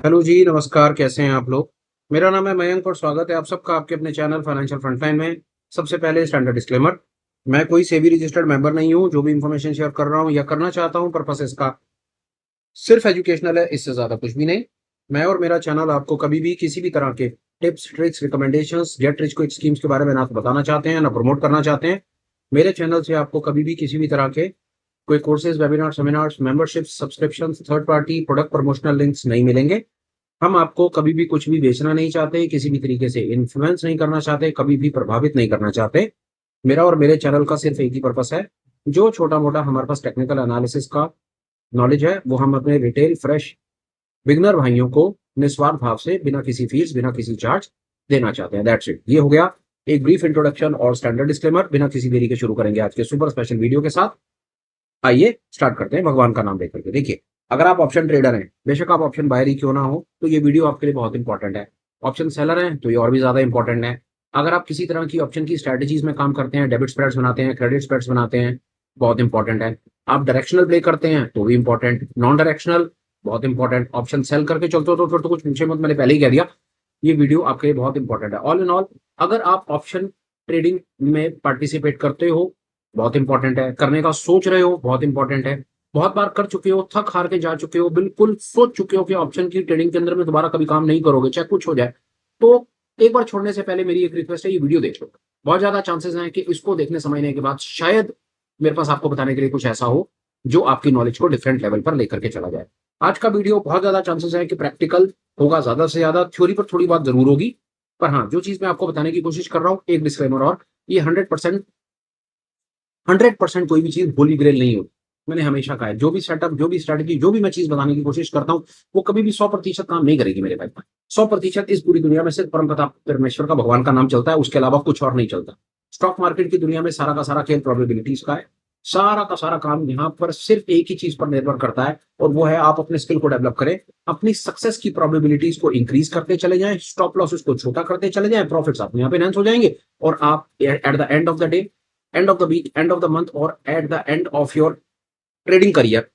Hello जी, नमस्कार। कैसे हैं आप लोग? मेरा नाम है मयंक और स्वागत है आप सबका आपके अपने चैनल फाइनेंशियल फ्रंटलाइन में। सबसे पहले स्टैंडर्ड डिस्क्लेमर, मैं कोई सेबी रजिस्टर्ड मेंबर नहीं हूं। जो भी इंफॉर्मेशन शेयर कर रहा हूं या करना चाहता हूं, पर्पस इसका सिर्फ एजुकेशनल है, इससे ज्यादा कुछ भी नहीं। मैं और मेरा चैनल आपको कभी भी किसी भी तरह के tips, tricks, recommendations, get rich quick schemes के बारे में ना तो बताना चाहते हैं ना प्रमोट करना चाहते हैं। मेरे चैनल से आपको कभी भी किसी भी तरह के कोई courses, webinar, seminars, membership, subscription, third party product promotional links नहीं मिलेंगे। हम आपको कभी भी कुछ भी बेचना नहीं चाहते, किसी भी तरीके से इन्फ्लुएंस नहीं करना चाहते, कभी भी प्रभावित नहीं करना चाहते। मेरा और मेरे चैनल का सिर्फ एक ही पर्पस है, जो छोटा-मोटा हमारे पास टेक्निकल एनालिसिस का नॉलेज है, वो हम अपने रिटेल फ्रेश बिगिनर भाइयों को निस्वार्थ भाव से, बिना किसी फीस, बिना किसी चार्ज देना चाहते हैं। That's it. ये हो गया एक ब्रीफ इंट्रोडक्शन और स्टैंडर्ड डिस्क्लेमर। बिना किसी देरी के शुरू करेंगे आज के सुपर स्पेशल वीडियो के साथ। आइए स्टार्ट करते हैं भगवान का नाम लेकर के। देखिए, अगर आप ऑप्शन ट्रेडर हैं, बेशक आप ऑप्शन बायर ही क्यों ना हो, तो ये वीडियो आपके लिए बहुत इंपॉर्टेंट है। ऑप्शन सेलर हैं तो ये और भी ज्यादा इंपॉर्टेंट है। अगर आप किसी तरह की ऑप्शन की स्ट्रेटजीज में काम करते हैं, डेबिट स्प्रेड्स बनाते हैं, क्रेडिट स्प्रेड्स बनाते हैं, बहुत इंपॉर्टेंट है। आप डायरेक्शनल प्ले करते हैं तो भी इंपॉर्टेंट, नॉन डायरेक्शनल बहुत इंपॉर्टेंट, ऑप्शन सेल करके चलते हो तो फिर तो कुछ पूछे मत, मैंने पहले ही कह दिया। ये वीडियो आपके लिए बहुत इंपॉर्टेंट है। ऑल इन ऑल, अगर आप ऑप्शन ट्रेडिंग में पार्टिसिपेट करते हो, बहुत इंपॉर्टेंट है। करने का सोच रहे हो, बहुत इंपॉर्टेंट है। बहुत बार कर चुके हो, थक हार के जा चुके हो, बिल्कुल सोच चुके हो कि ऑप्शन की ट्रेडिंग के अंदर में दोबारा कभी काम नहीं करोगे, चाहे कुछ हो जाए, तो एक बार छोड़ने से पहले मेरी एक रिक्वेस्ट है, ये वीडियो देख लो। बहुत ज्यादा चांसेस हैं कि इसको देखने समझने के बाद शायद मेरे पास आपको बताने के लिए कुछ ऐसा हो जो आपकी नॉलेज को डिफरेंट लेवल पर लेकर के चला जाए। आज का वीडियो बहुत ज्यादा चांसेस है कि प्रैक्टिकल होगा, ज्यादा से ज्यादा थ्योरी पर थोड़ी बात जरूर होगी। पर हाँ, जो चीज मैं आपको बताने की कोशिश कर रहा हूँ, एक डिस्क्लेमर और, ये 100% कोई भी चीज होली ग्रेल नहीं होती। मैंने हमेशा कहा है, जो भी सेटअप, जो भी स्ट्रेटजी, जो भी मैं चीज बताने की कोशिश करता हूं, वो कभी भी 100% काम नहीं करेगी मेरे भाई। 100% इस पूरी दुनिया में सिर्फ परम प्रताप परमेश्वर का, भगवान का नाम चलता है, उसके अलावा कुछ और नहीं चलता। स्टॉक मार्केट की दुनिया में सारा का सारा खेल प्रोबेबिलिटीज का है। सारा का सारा काम यहाँ पर सिर्फ एक ही चीज पर निर्भर करता है, और वो है आप अपने स्किल को डेवलप करें, अपनी सक्सेस की प्रोबेबिलिटीज को इंक्रीज करते चले जाएं, स्टॉप लॉसेस को छोटा करते चले जाएं, प्रॉफिट्स आप यहाँ पे एनहांस हो जाएंगे, और आप at the end of the day, end of the week, end of the month, और at the end of your trading career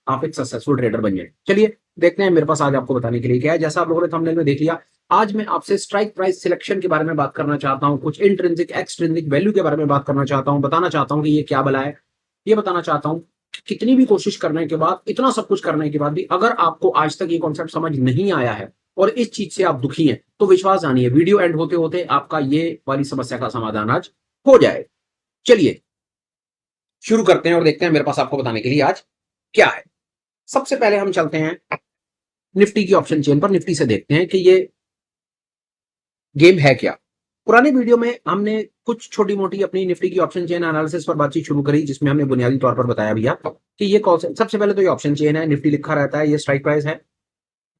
आप एक सक्सेसफुल ट्रेडर बन जाए। चलिए देखते हैं मेरे पास आज आपको बताने के लिए क्या है। जैसा आप लोगों ने थंबनेल में देख लिया, आज मैं आपसे स्ट्राइक प्राइस सिलेक्शन के बारे में बात करना चाहता हूं, कुछ इंट्रिंसिक एक्सट्रिंसिक वैल्यू के बारे में बात करना चाहता हूं, बताना चाहता हूं कि ये क्या बला है। ये बताना चाहता हूं कि कितनी भी कोशिश करने के बाद, इतना सब कुछ करने के बाद भी अगर आपको आज तक ये कॉन्सेप्ट समझ नहीं आया है और इस चीज से आप दुखी हैं, तो विश्वास जानिए, वीडियो एंड होते होते आपका ये वाली समस्या का समाधान आज हो जाए। चलिए शुरू करते हैं और देखते हैं मेरे पास आपको बताने के लिए आज क्या है। सबसे पहले हम चलते हैं निफ्टी की ऑप्शन चेन पर, निफ्टी से देखते हैं कि ये गेम है क्या। पुराने वीडियो में हमने कुछ छोटी मोटी अपनी निफ्टी की ऑप्शन चेन एनालिसिस पर बातचीत शुरू करी, जिसमें हमने बुनियादी तौर पर बताया भैया कि ये कौन से, सबसे पहले तो ये ऑप्शन चेन है, निफ्टी लिखा रहता है, ये स्ट्राइक प्राइस है।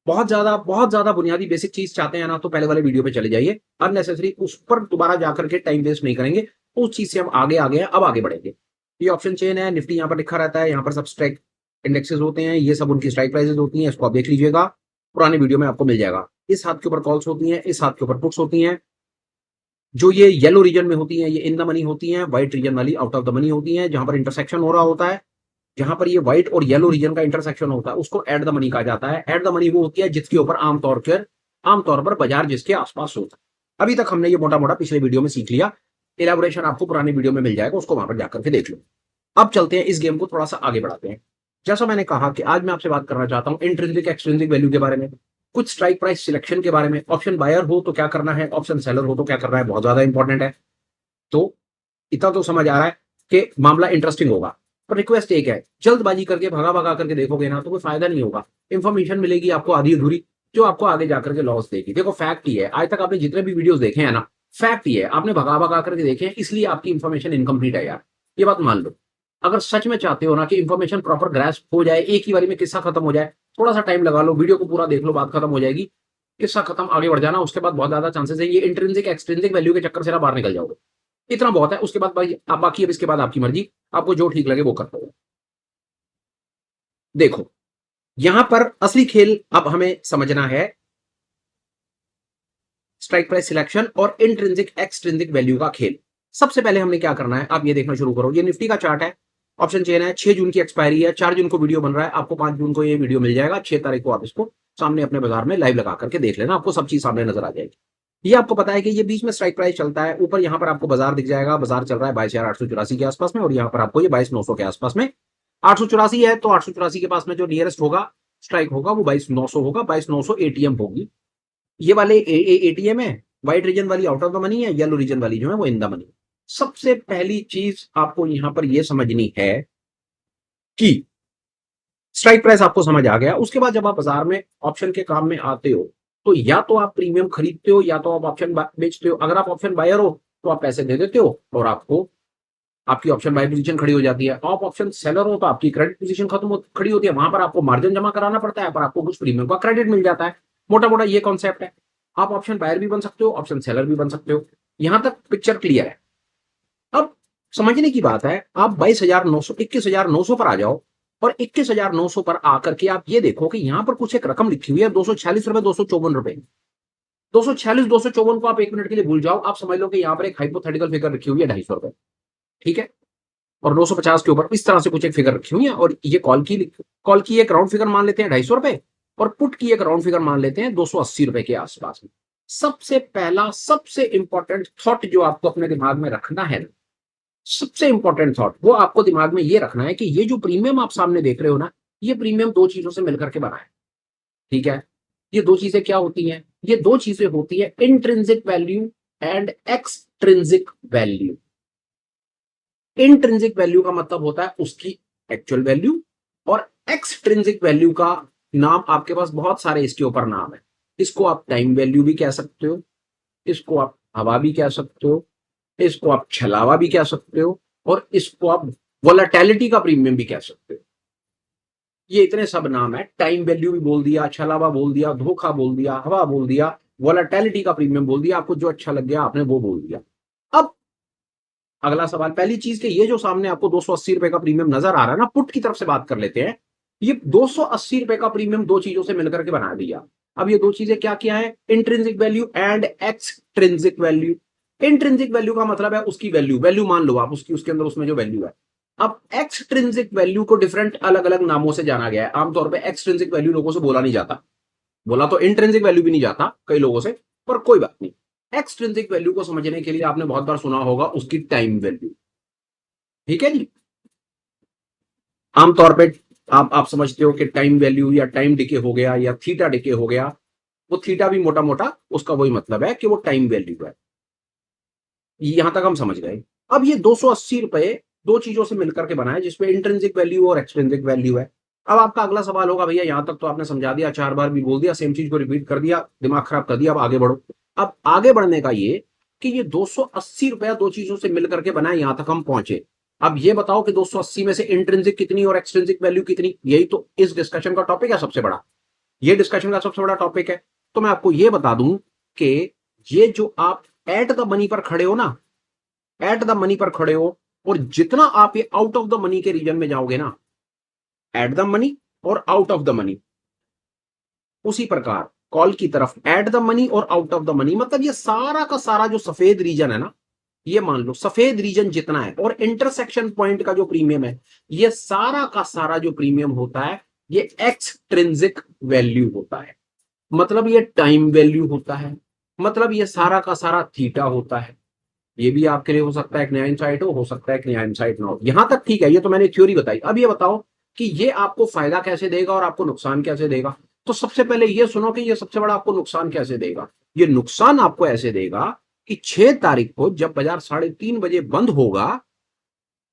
बहुत ज्यादा बुनियादी बेसिक चीज चाहते हैं ना, तो पहले वाले वीडियो पे चले जाइए। अननेसेसरी उस पर दोबारा जाकर के टाइम वेस्ट नहीं करेंगे, उस चीज से हम आगे आ गए हैं, अब आगे बढ़ेंगे। ये ऑप्शन चेन है, निफ्टी यहाँ पर लिखा रहता है, यहाँ पर सब स्ट्राइक इंडेक्सेस होते हैं, ये सब उनकी स्ट्राइक प्राइसेस होती हैं, इसको आप देख लीजिएगा, पुराने वीडियो में आपको मिल जाएगा। इस हाथ के ऊपर कॉल्स होती हैं, इस हाथ के ऊपर पुट्स होती हैं। जो ये येलो रीजन में होती हैं, ये इन द मनी होती हैं, व्हाइट रीजन वाली आउट ऑफ द मनी होती हैं। जहां पर इंटरसेक्शन हो रहा होता है, जहां पर ये व्हाइट और येलो रीजन का इंटरसेक्शन होता है, उसको एट द मनी कहा जाता है। एट द मनी वो होती है जिसके ऊपर आमतौर पर बाजार जिसके आसपास होता है। अभी तक हमने ये मोटा मोटा पिछले वीडियो में सीख लिया, इलेबोरेशन आपको पुराने वीडियो में मिल जाएगा, उसको वहां पर जाकर के देख लो। अब चलते हैं, इस गेम को थोड़ा सा आगे बढ़ाते हैं। जैसा मैंने कहा कि आज मैं आपसे बात करना चाहता हूं इंट्रिंसिक एक्सट्रिंसिक वैल्यू के बारे में, कुछ स्ट्राइक प्राइस सिलेक्शन के बारे में। ऑप्शन बायर हो तो क्या करना है, ऑप्शन सेलर हो तो क्या करना है, बहुत ज्यादा इंपॉर्टेंट है। तो इतना तो समझ आ रहा है कि मामला इंटरेस्टिंग होगा, पर रिक्वेस्ट एक है, जल्दबाजी करके भगा भगा करके देखोगे ना तो कोई फायदा नहीं होगा। इंफॉर्मेशन मिलेगी आपको आधी अधूरी, जो आपको आगे जाकर के लॉस देगी। देखो फैक्ट ही है, आज तक आपने जितने भी वीडियोस देखे हैं ना, फैक्ट ही है, आपने भगा भगा करके देखे हैं, इसलिए आपकी इंफॉर्मेशन इनकम्प्लीट है यार, ये बात मान लो। अगर सच में चाहते हो ना कि इंफॉर्मेशन प्रॉपर ग्रैस्प हो जाए, एक ही बारी में किस्सा खत्म हो जाए, थोड़ा सा टाइम लगा लो, वीडियो को पूरा देख लो, बात खत्म हो जाएगी, किस्सा खत्म, आगे बढ़ जाना। उसके बाद बहुत ज्यादा चांसेस है ये इंट्रिंसिक एक्सट्रिंसिक वैल्यू के चक्कर से ना बाहर निकल जाओगे। इतना बहुत है, उसके बाद भाई आप बाकी, अब इसके बाद आपकी मर्जी, आपको जो ठीक लगे वो कर लो। देखो यहां पर असली खेल अब हमें समझना है, स्ट्राइक प्राइस सिलेक्शन और इंट्रिंसिक एक्सट्रिंसिक वैल्यू का खेल। सबसे पहले हमने क्या करना है, आप ये देखना शुरू करो, ये निफ्टी का चार्ट है, ऑप्शन चेन है, 6 जून की एक्सपायरी है, 4 जून को वीडियो बन रहा है, आपको 5 जून को ये वीडियो मिल जाएगा, 6 तारीख को आप इसको सामने अपने बाजार में लाइव लगा करके देख लेना, आपको सब चीज सामने नजर आ जाएगी। ये आपको पता है कि ये बीच में स्ट्राइक प्राइस चलता है, ऊपर यहाँ पर आपको बाजार दिख जाएगा, बाजार चल रहा है 22,884 के आसपास में, और यहाँ पर आपको ये 22,900 के आसपास में 884 है, तो 884 के पास में जो नियरेस्ट होगा स्ट्राइक होगा वो 22,900 होगा, 22,900 एटीएम होगी। ये वाले एटीएम है, व्हाइट रीजन वाली आउट ऑफ द मनी है, येलो रीजन वाली जो है वो इन द मनी। सबसे पहली चीज आपको यहां पर यह समझनी है कि स्ट्राइक प्राइस आपको समझ आ गया, उसके बाद जब आप बाजार में ऑप्शन के काम में आते हो तो या तो आप प्रीमियम खरीदते हो या तो आप ऑप्शन बेचते हो। अगर आप ऑप्शन बायर हो तो आप पैसे दे देते हो और आपको आपकी ऑप्शन बाय पोजीशन खड़ी हो जाती है। आप ऑप्शन सेलर हो तो आपकी क्रेडिट पोजीशन खड़ी होती है, वहां पर आपको मार्जिन जमा कराना पड़ता है, पर आपको कुछ प्रीमियम का क्रेडिट मिल जाता है। मोटा मोटा ये कॉन्सेप्ट है। आप ऑप्शन बायर भी बन सकते हो, ऑप्शन सेलर भी बन सकते हो। यहां तक पिक्चर क्लियर है। अब समझने की बात है, आप 21,900 पर आ जाओ और 21,900 पर आकर के आप ये देखो कि यहां पर कुछ एक रकम लिखी हुई है 246 रुपए, 254 रुपए। 246 254 को आप 1 मिनट के लिए भूल जाओ, आप समझ लो कि यहां पर एक हाइपोथेटिकल फिगर रखी हुई है 250 रुपए, ठीक है, और 950 के ऊपर इस तरह से कुछ एक फिगर रखी हुई है, और ये कॉल की एक राउंड फिगर मान लेते हैं 250 रुपए, और पुट की एक राउंड फिगर मान लेते हैं 280 रुपए के आसपास में। सबसे पहला सबसे इंपॉर्टेंट थॉट जो आपको अपने दिमाग में रखना है, सबसे इंपॉर्टेंट थॉट वो आपको दिमाग में ये रखना है कि ये जो प्रीमियम आप सामने देख रहे हो ना, ये प्रीमियम दो चीजों से मिलकर के बना है, ठीक है। ये दो चीजें क्या होती हैं? ये दो चीजें होती है intrinsic value and extrinsic value. Intrinsic value का मतलब होता है उसकी एक्चुअल वैल्यू, और एक्सट्रिंसिक वैल्यू का नाम आपके पास बहुत सारे इसके ऊपर नाम है। इसको आप टाइम वैल्यू भी कह सकते हो, इसको आप हवा भी कह सकते हो, इसको आप छलावा भी कह सकते हो, और इसको आप वोलेटिलिटी का प्रीमियम भी कह सकते हो। ये इतने सब नाम है। टाइम वैल्यू भी बोल दिया, छलावा बोल दिया, धोखा बोल दिया, हवा बोल दिया, वोलेटिलिटी का प्रीमियम बोल दिया। आपको जो अच्छा लग गया आपने वो बोल दिया। अब अगला सवाल, पहली चीज के ये जो सामने आपको 280 रुपए का प्रीमियम नजर आ रहा है ना, पुट की तरफ से बात कर लेते हैं। ये 280 रुपए का प्रीमियम दो चीजों से मिलकर के बना दिया। अब ये दो चीजें क्या क्या है? Intrinsic value and extrinsic value. Intrinsic value का मतलब है उसकी वैल्यू मान लो आप, उसके अंदर उसमें जो वैल्यू है। अब एक्सट्रिंसिक वैल्यू को डिफरेंट अलग अलग नामों से जाना गया है। आमतौर पर एक्सट्रिंसिक वैल्यू लोगों से बोला नहीं जाता, बोला तो इंट्रिंसिक वैल्यू भी नहीं जाता कई लोगों से, पर कोई बात नहीं। एक्सट्रिंसिक वैल्यू को समझने के लिए आपने बहुत बार सुना होगा उसकी टाइम वैल्यू, ठीक है जी। आमतौर पे आप समझते हो कि टाइम वैल्यू या टाइम डिके हो गया या थीटा डिके हो गया, वो थीटा भी मोटा मोटा उसका वही मतलब है कि वो टाइम वैल्यू है। यहां तक हम समझ गए। अब ये 280 रुपए दो चीजों से मिलकर के बना है, जिसमें इंट्रिंसिक वैल्यू और एक्सट्रिंसिक वैल्यू है। अब आपका अगला सवाल होगा, भैया यहां तक तो आपने समझा दिया, 4 बार भी बोल दिया, सेम चीज को रिपीट कर दिया, दिमाग खराब कर दिया, अब आगे बढ़ो। अब आगे बढ़ने का ये कि ये 280 रुपया दो चीजों से मिलकर के बना है, यहां तक हम पहुंचे। अब ये बताओ कि 280 में से इंट्रिंसिक कितनी और एक्सट्रिंसिक वैल्यू कितनी? यही तो इस डिस्कशन का टॉपिक है सबसे बड़ा, ये डिस्कशन का सबसे बड़ा टॉपिक है। तो मैं आपको ये बता दूं कि ये जो आप एट द मनी पर खड़े हो ना, एट द मनी पर खड़े हो, और जितना आप ये आउट ऑफ द मनी के रीजन में जाओगे ना, एट द मनी और आउट ऑफ द मनी, उसी प्रकार कॉल की तरफ एट द मनी और आउट ऑफ द मनी, मतलब ये सारा का सारा जो सफेद रीजन है ना, ये मान लो सफेद रीजन जितना है और इंटरसेक्शन पॉइंट का जो प्रीमियम है, ये सारा का सारा जो प्रीमियम होता है ये एक्सट्रिंसिक वैल्यू होता है। मतलब ये टाइम वैल्यू होता है, मतलब ये सारा का सारा थीटा होता है। ये भी आपके लिए हो सकता है एक नया इंसाइट हो सकता है एक नया इंसाइट ना हो। यहां तक ठीक है, ये तो मैंने थ्योरी बताई। अब ये बताओ कि ये आपको फायदा कैसे देगा और आपको नुकसान कैसे देगा। तो सबसे पहले ये सुनो कि ये सबसे बड़ा आपको नुकसान कैसे देगा। ये नुकसान आपको ऐसे देगा कि 6 तारीख को जब बाजार 3:30 बजे बंद होगा,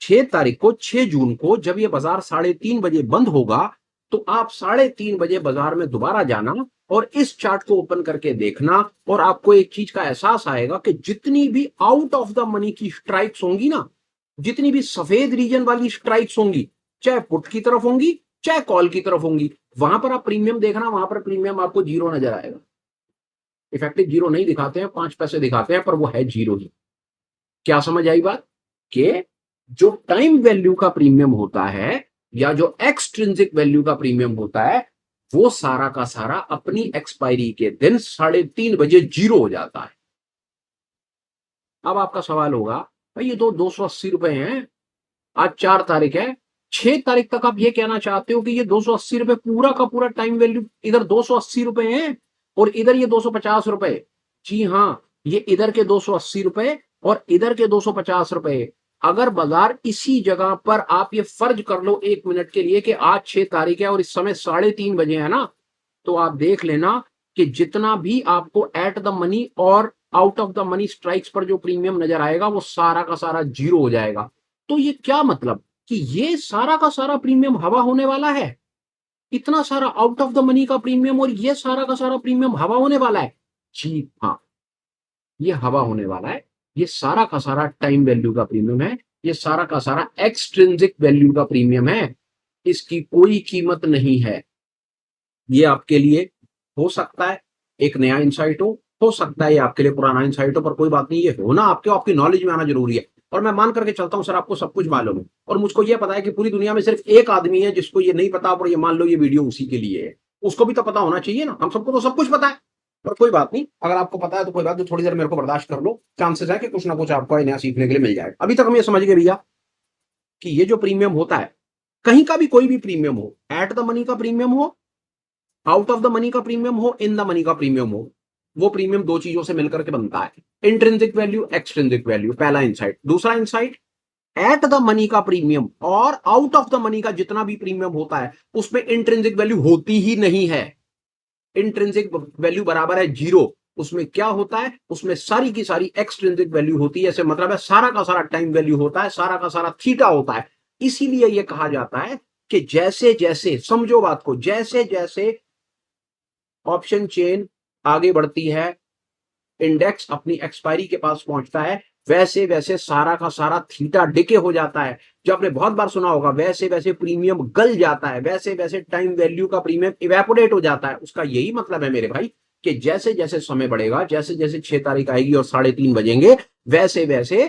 6 तारीख को 6 जून को जब ये बाजार 3:30 बजे बंद होगा, तो आप 3:30 बजे बाजार में दोबारा जाना और इस चार्ट को ओपन करके देखना, और आपको एक चीज का एहसास आएगा कि जितनी भी आउट ऑफ द मनी की स्ट्राइक्स होंगी ना, जितनी भी सफेद रीजन वाली स्ट्राइक्स होंगी, चाहे पुट की तरफ होंगी चाहे कॉल की तरफ होंगी, वहां पर आप प्रीमियम देखना, वहां पर प्रीमियम आपको जीरो नजर आएगा। इफेक्टिव जीरो नहीं दिखाते हैं, 5 पैसे दिखाते हैं, पर वो है जीरो ही। क्या समझ आई बात? कि जो टाइम वैल्यू का प्रीमियम होता है या जो एक्सट्रिंसिक वैल्यू का प्रीमियम होता है, वो सारा का सारा अपनी एक्सपायरी के दिन 3:30 बजे जीरो हो जाता है। अब आपका सवाल होगा, भाई ये तो 280 रुपए हैं, आज 4 तारीख है, 6 तारीख तक आप ये कहना चाहते हो कि ये 280 रुपए पूरा का पूरा टाइम वैल्यू, इधर 280 रुपए है और इधर ये 250 रुपए। जी हाँ, ये इधर के 280 रुपए और इधर के 250 रुपए। अगर बाजार इसी जगह पर आप ये फर्ज कर लो 1 मिनट के लिए कि आज 6 तारीख है और इस समय 3:30 बजे है ना, तो आप देख लेना कि जितना भी आपको एट द मनी और out of the money strikes पर जो प्रीमियम नजर आएगा वो सारा का सारा जीरो हो जाएगा। तो ये क्या मतलब कि ये सारा का सारा प्रीमियम हवा होने वाला है? इतना सारा आउट ऑफ द मनी का प्रीमियम और ये सारा का सारा प्रीमियम हवा होने वाला है? जी हाँ, ये हवा होने वाला है। ये सारा का सारा टाइम वैल्यू का प्रीमियम है, ये सारा का सारा एक्सट्रिंसिक वैल्यू का प्रीमियम है। इसकी कोई कीमत नहीं है। ये आपके लिए हो सकता है एक नया इंसाइट हो सकता है ये आपके लिए पुराना इंसाइट हो, पर कोई बात नहीं, ये हो ना आपके आपकी नॉलेज में आना जरूरी है। और मैं मान करके चलता हूं सर आपको सब कुछ मालूम है, और मुझको ये पता है कि पूरी दुनिया में सिर्फ एक आदमी है जिसको ये नहीं पता, और ये मान लो ये वीडियो उसी के लिए है। उसको भी तो पता होना चाहिए ना, हम सबको तो सब कुछ पता है। पर कोई बात नहीं, अगर आपको पता है तो कोई बात नहीं, थोड़ी देर मेरे को बर्दाश्त कर लो, चांसेस है कि कुछ ना कुछ आपको नया सीखने के लिए मिल जाएगा। अभी तक हम ये समझ गए भैया कि ये जो प्रीमियम होता है, कहीं का भी कोई भी प्रीमियम हो, एट द मनी का प्रीमियम हो, आउट ऑफ द मनी का प्रीमियम हो, इन द मनी का प्रीमियम हो, वो प्रीमियम दो चीजों से मिलकर के बनता है, इंट्रिंसिक वैल्यू, एक्सट्रिंसिक वैल्यू। पहला इंसाइट। दूसरा इंसाइट, एट द मनी का प्रीमियम और आउट ऑफ द मनी का जितना भी प्रीमियम होता है उसमें इंट्रिंसिक वैल्यू होती ही नहीं है। इंट्रिंसिक वैल्यू बराबर है जीरो। उसमें क्या होता है, उसमें सारी की सारी एक्सट्रिंसिक वैल्यू होती है। ऐसे मतलब है सारा का सारा टाइम वैल्यू होता है, सारा का सारा थीटा होता है। इसीलिए यह कहा जाता है कि जैसे जैसे, समझो बात को, जैसे जैसे ऑप्शन चेन आगे बढ़ती है, इंडेक्स अपनी एक्सपायरी के पास पहुंचता है, वैसे वैसे सारा का सारा थीटा डिके हो जाता है। जो आपने बहुत बार सुना होगा, वैसे वैसे प्रीमियम गल जाता है, वैसे वैसे टाइम वैल्यू का प्रीमियम इवेपोरेट हो जाता है। उसका यही मतलब है मेरे भाई कि जैसे जैसे समय बढ़ेगा, जैसे जैसे 6 तारीख आएगी और 3:30 बजेंगे, वैसे वैसे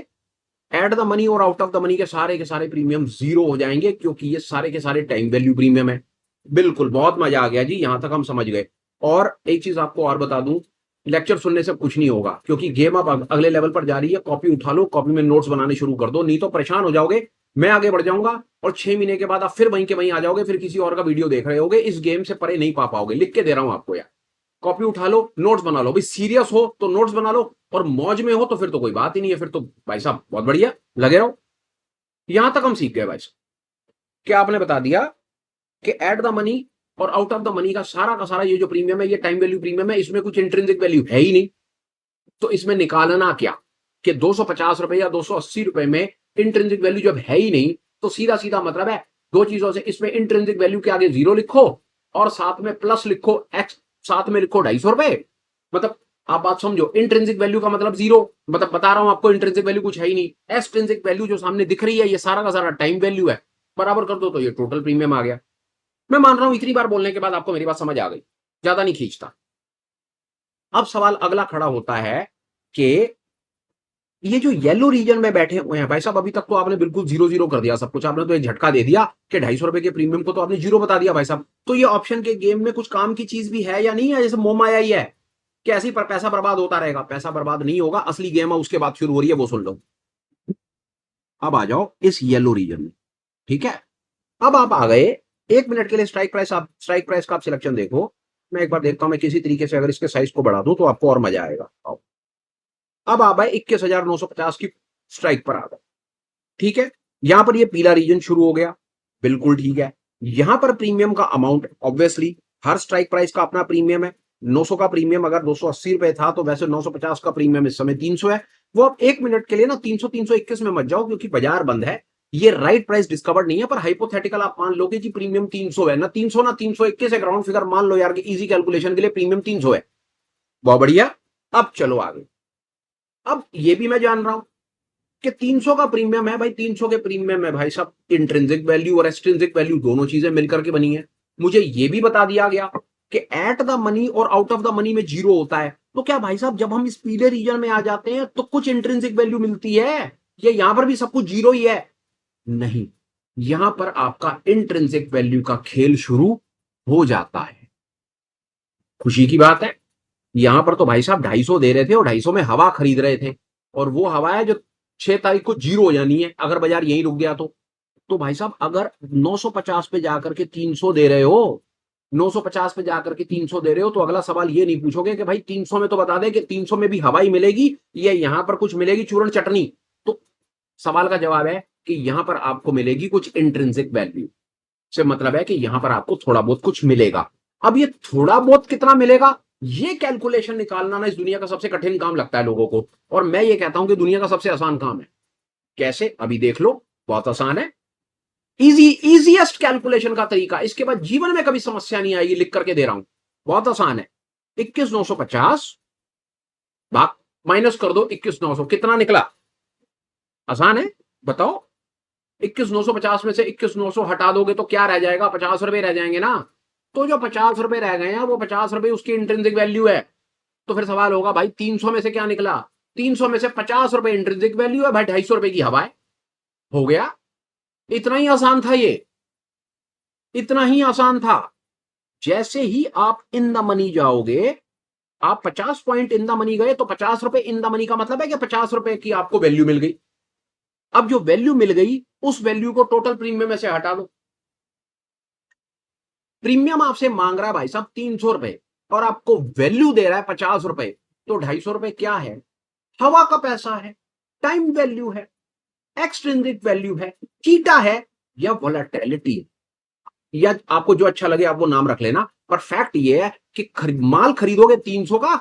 एट द मनी और आउट ऑफ द मनी के सारे प्रीमियम जीरो हो जाएंगे, क्योंकि ये सारे के सारे टाइम वैल्यू प्रीमियम है। बिल्कुल, बहुत मजा आ गया जी, यहां तक हम समझ गए। और एक चीज आपको और बता दूं, लेक्चर सुनने से कुछ नहीं होगा, क्योंकि गेम अब अगले लेवल पर जा रही है। कॉपी उठा लो, कॉपी में नोट्स बनाने शुरू कर दो, नहीं तो परेशान हो जाओगे। मैं आगे बढ़ जाऊंगा और 6 महीने के बाद आप फिर वहीं के वहीं आ जाओगे, फिर किसी और का वीडियो देख रहे होगे, इस गेम से परे नहीं पा पाओगे। लिख के दे रहा हूं आपको यार, कॉपी उठा लो, नोट्स बना लो। भाई सीरियस हो तो नोट्स बना लो, और मौज में हो तो फिर तो कोई बात ही नहीं है, फिर तो भाई साहब बहुत बढ़िया, लगे रहो। यहां तक हम सीख गए भाई साहब। क्या आपने बता दिया कि एट द मनी और आउट ऑफ द मनी का सारा ये जो प्रीमियम है, ये टाइम वैल्यू प्रीमियम है, इसमें कुछ इंट्रिंसिक वैल्यू है ही नहीं। तो इसमें निकालना क्या कि 250 रुपए या 280 रुपए में इंट्रिंसिक वैल्यू जब है ही नहीं, तो सीधा सीधा मतलब है दो चीजों से, इसमें इंट्रिंसिक वैल्यू के आगे जीरो लिखो और साथ में प्लस लिखो एक्स, साथ में लिखो 250 रुपए। मतलब आप बात समझो, इंट्रिंसिक वैल्यू का मतलब जीरो, मतलब बता रहा हूं आपको इंट्रिंसिक वैल्यू कुछ है ही नहीं। एक्सट्रिंसिक वैल्यू जो सामने दिख रही है, ये सारा का सारा टाइम वैल्यू है, बराबर कर दो तो ये टोटल प्रीमियम आ गया। मैं मान रहा हूं इतनी बार बोलने के बाद आपको मेरी बात समझ आ गई, ज्यादा नहीं खींचता। अब सवाल अगला खड़ा होता है कि ये जो येलो रीजन में बैठे हुए हैं भाई साहब, अभी तक तो आपने बिल्कुल जीरो जीरो कर दिया सब कुछ, आपने तो एक झटका दे दिया कि 250 रुपए के प्रीमियम को तो आपने जीरो बता दिया भाई साहब। तो ये ऑप्शन के गेम में कुछ काम की चीज भी है या नहीं है, जैसे मोमाया ही है कि ऐसे ही पर पैसा बर्बाद होता रहेगा? पैसा बर्बाद नहीं होगा, असली गेम है उसके बाद शुरू हो रही है, वो सुन लो। अब आ जाओ इस येलो रीजन में, ठीक है। अब आप आ गए 1 मिनट के लिए स्ट्राइक प्राइस, आप स्ट्राइक प्राइस का आप सिलेक्शन देखो। मैं एक बार देखता हूं मैं किसी तरीके से अगर इसके साइज को बढ़ा दूं तो आपको और मजा आएगा। आओ, अब आप आए 21,950 की स्ट्राइक पर आ गए, ठीक है। यहां पर ये पीला रीजन शुरू हो गया, बिल्कुल ठीक है। यहां पर प्रीमियम का अमाउंट ऑब्वियसली हर स्ट्राइक प्राइस का अपना प्रीमियम है। 900 का प्रीमियम अगर 280 रुपए था तो वैसे 950 का प्रीमियम इस समय 300 है। वो आप 1 मिनट के लिए ना 300 321 में मत जाओ, क्योंकि बाजार बंद है, ये राइट प्राइस डिस्कवर्ड नहीं है। पर हाइपोथेटिकल आप मान लो कि जी प्रीमियम 300 है ना, 300 ना 321, एक राउंड फिगर मान लो यार कि इजी कैलकुलेशन के लिए प्रीमियम 300 है। बहुत बढ़िया। अब चलो आगे। अब ये भी मैं जान रहा हूं कि 300 का प्रीमियम है भाई, 300 के प्रीमियम है भाई साहब, इंट्रिंसिक वैल्यू और एक्सट्रिंसिक वैल्यू दोनों चीजें मिलकर के बनी है। मुझे ये भी बता दिया गया कि एट द मनी और आउट ऑफ द मनी में जीरो होता है। तो क्या भाई साहब जब हम इस पीले रीजन में आ जाते हैं तो कुछ इंट्रिंसिक वैल्यू मिलती है, या यहां पर भी सब कुछ जीरो ही है? नहीं, यहां पर आपका इंट्रिंसिक वैल्यू का खेल शुरू हो जाता है। खुशी की बात है, यहां पर तो भाई साहब 250 दे रहे थे और 250 में हवा खरीद रहे थे, और वो हवा है जो 6 तारीख को जीरो हो जानी है अगर बाजार यहीं रुक गया तो। तो भाई साहब अगर 950 पे जाकर के 300 दे रहे हो, 950 पे जाकर के 300 दे रहे हो, तो अगला सवाल ये नहीं पूछोगे कि भाई 300 में तो बता दे कि 300 में भी हवाई मिलेगी या यहां पर कुछ मिलेगी चूर्ण चटनी। तो सवाल का जवाब है कि यहां पर आपको मिलेगी कुछ इंट्रिंसिक वैल्यू, से मतलब है कि यहां पर आपको थोड़ा बहुत कुछ मिलेगा। अब ये थोड़ा बहुत कितना मिलेगा, ये कैलकुलेशन निकालना ना इस दुनिया का सबसे कठिन काम लगता है लोगों को, और मैं ये कहता हूं कि दुनिया का सबसे आसान काम है। कैसे, अभी देख लो, बहुत आसान है। इजीएस्ट कैलकुलेशन का तरीका, इसके बाद जीवन में कभी समस्या नहीं आएगी, लिख करके दे रहा हूं, बहुत आसान है। 21,950 भाग माइनस कर दो 21,900, कितना निकला? आसान है, बताओ। 21,950 में से 21,900 हटा दोगे तो क्या रह जाएगा? 50 रुपए रह जाएंगे ना। तो जो 50 रुपए रह गए हैं वो 50 रुपए उसकी इंट्रिंसिक वैल्यू है। तो फिर सवाल होगा भाई 300 में से क्या निकला? 300 में से 50 रुपए इंट्रिंसिक वैल्यू है भाई, 250 रुपए की हवा है। हो गया, इतना ही आसान था ये, इतना ही आसान था। जैसे ही आप इन द मनी जाओगे, आप 50 पॉइंट इन द मनी गए तो 50 रुपए इन द मनी का मतलब है कि 50 रुपए की आपको वैल्यू मिल गई। अब जो वैल्यू मिल गई उस वैल्यू को टोटल प्रीमियम में से हटा दो। प्रीमियम आपसे मांग रहा है भाई साहब 300 रुपए और आपको वैल्यू दे रहा है 50 रुपए, तो 250 रुपए क्या है? हवा का पैसा है, टाइम वैल्यू है, एक्सट्रिंसिक वैल्यू है, चीटा है, या वोलेटिलिटी है। या आपको जो अच्छा लगे आप वो नाम रख लेना, पर फैक्ट ये है कि माल खरीदोगे 300 का,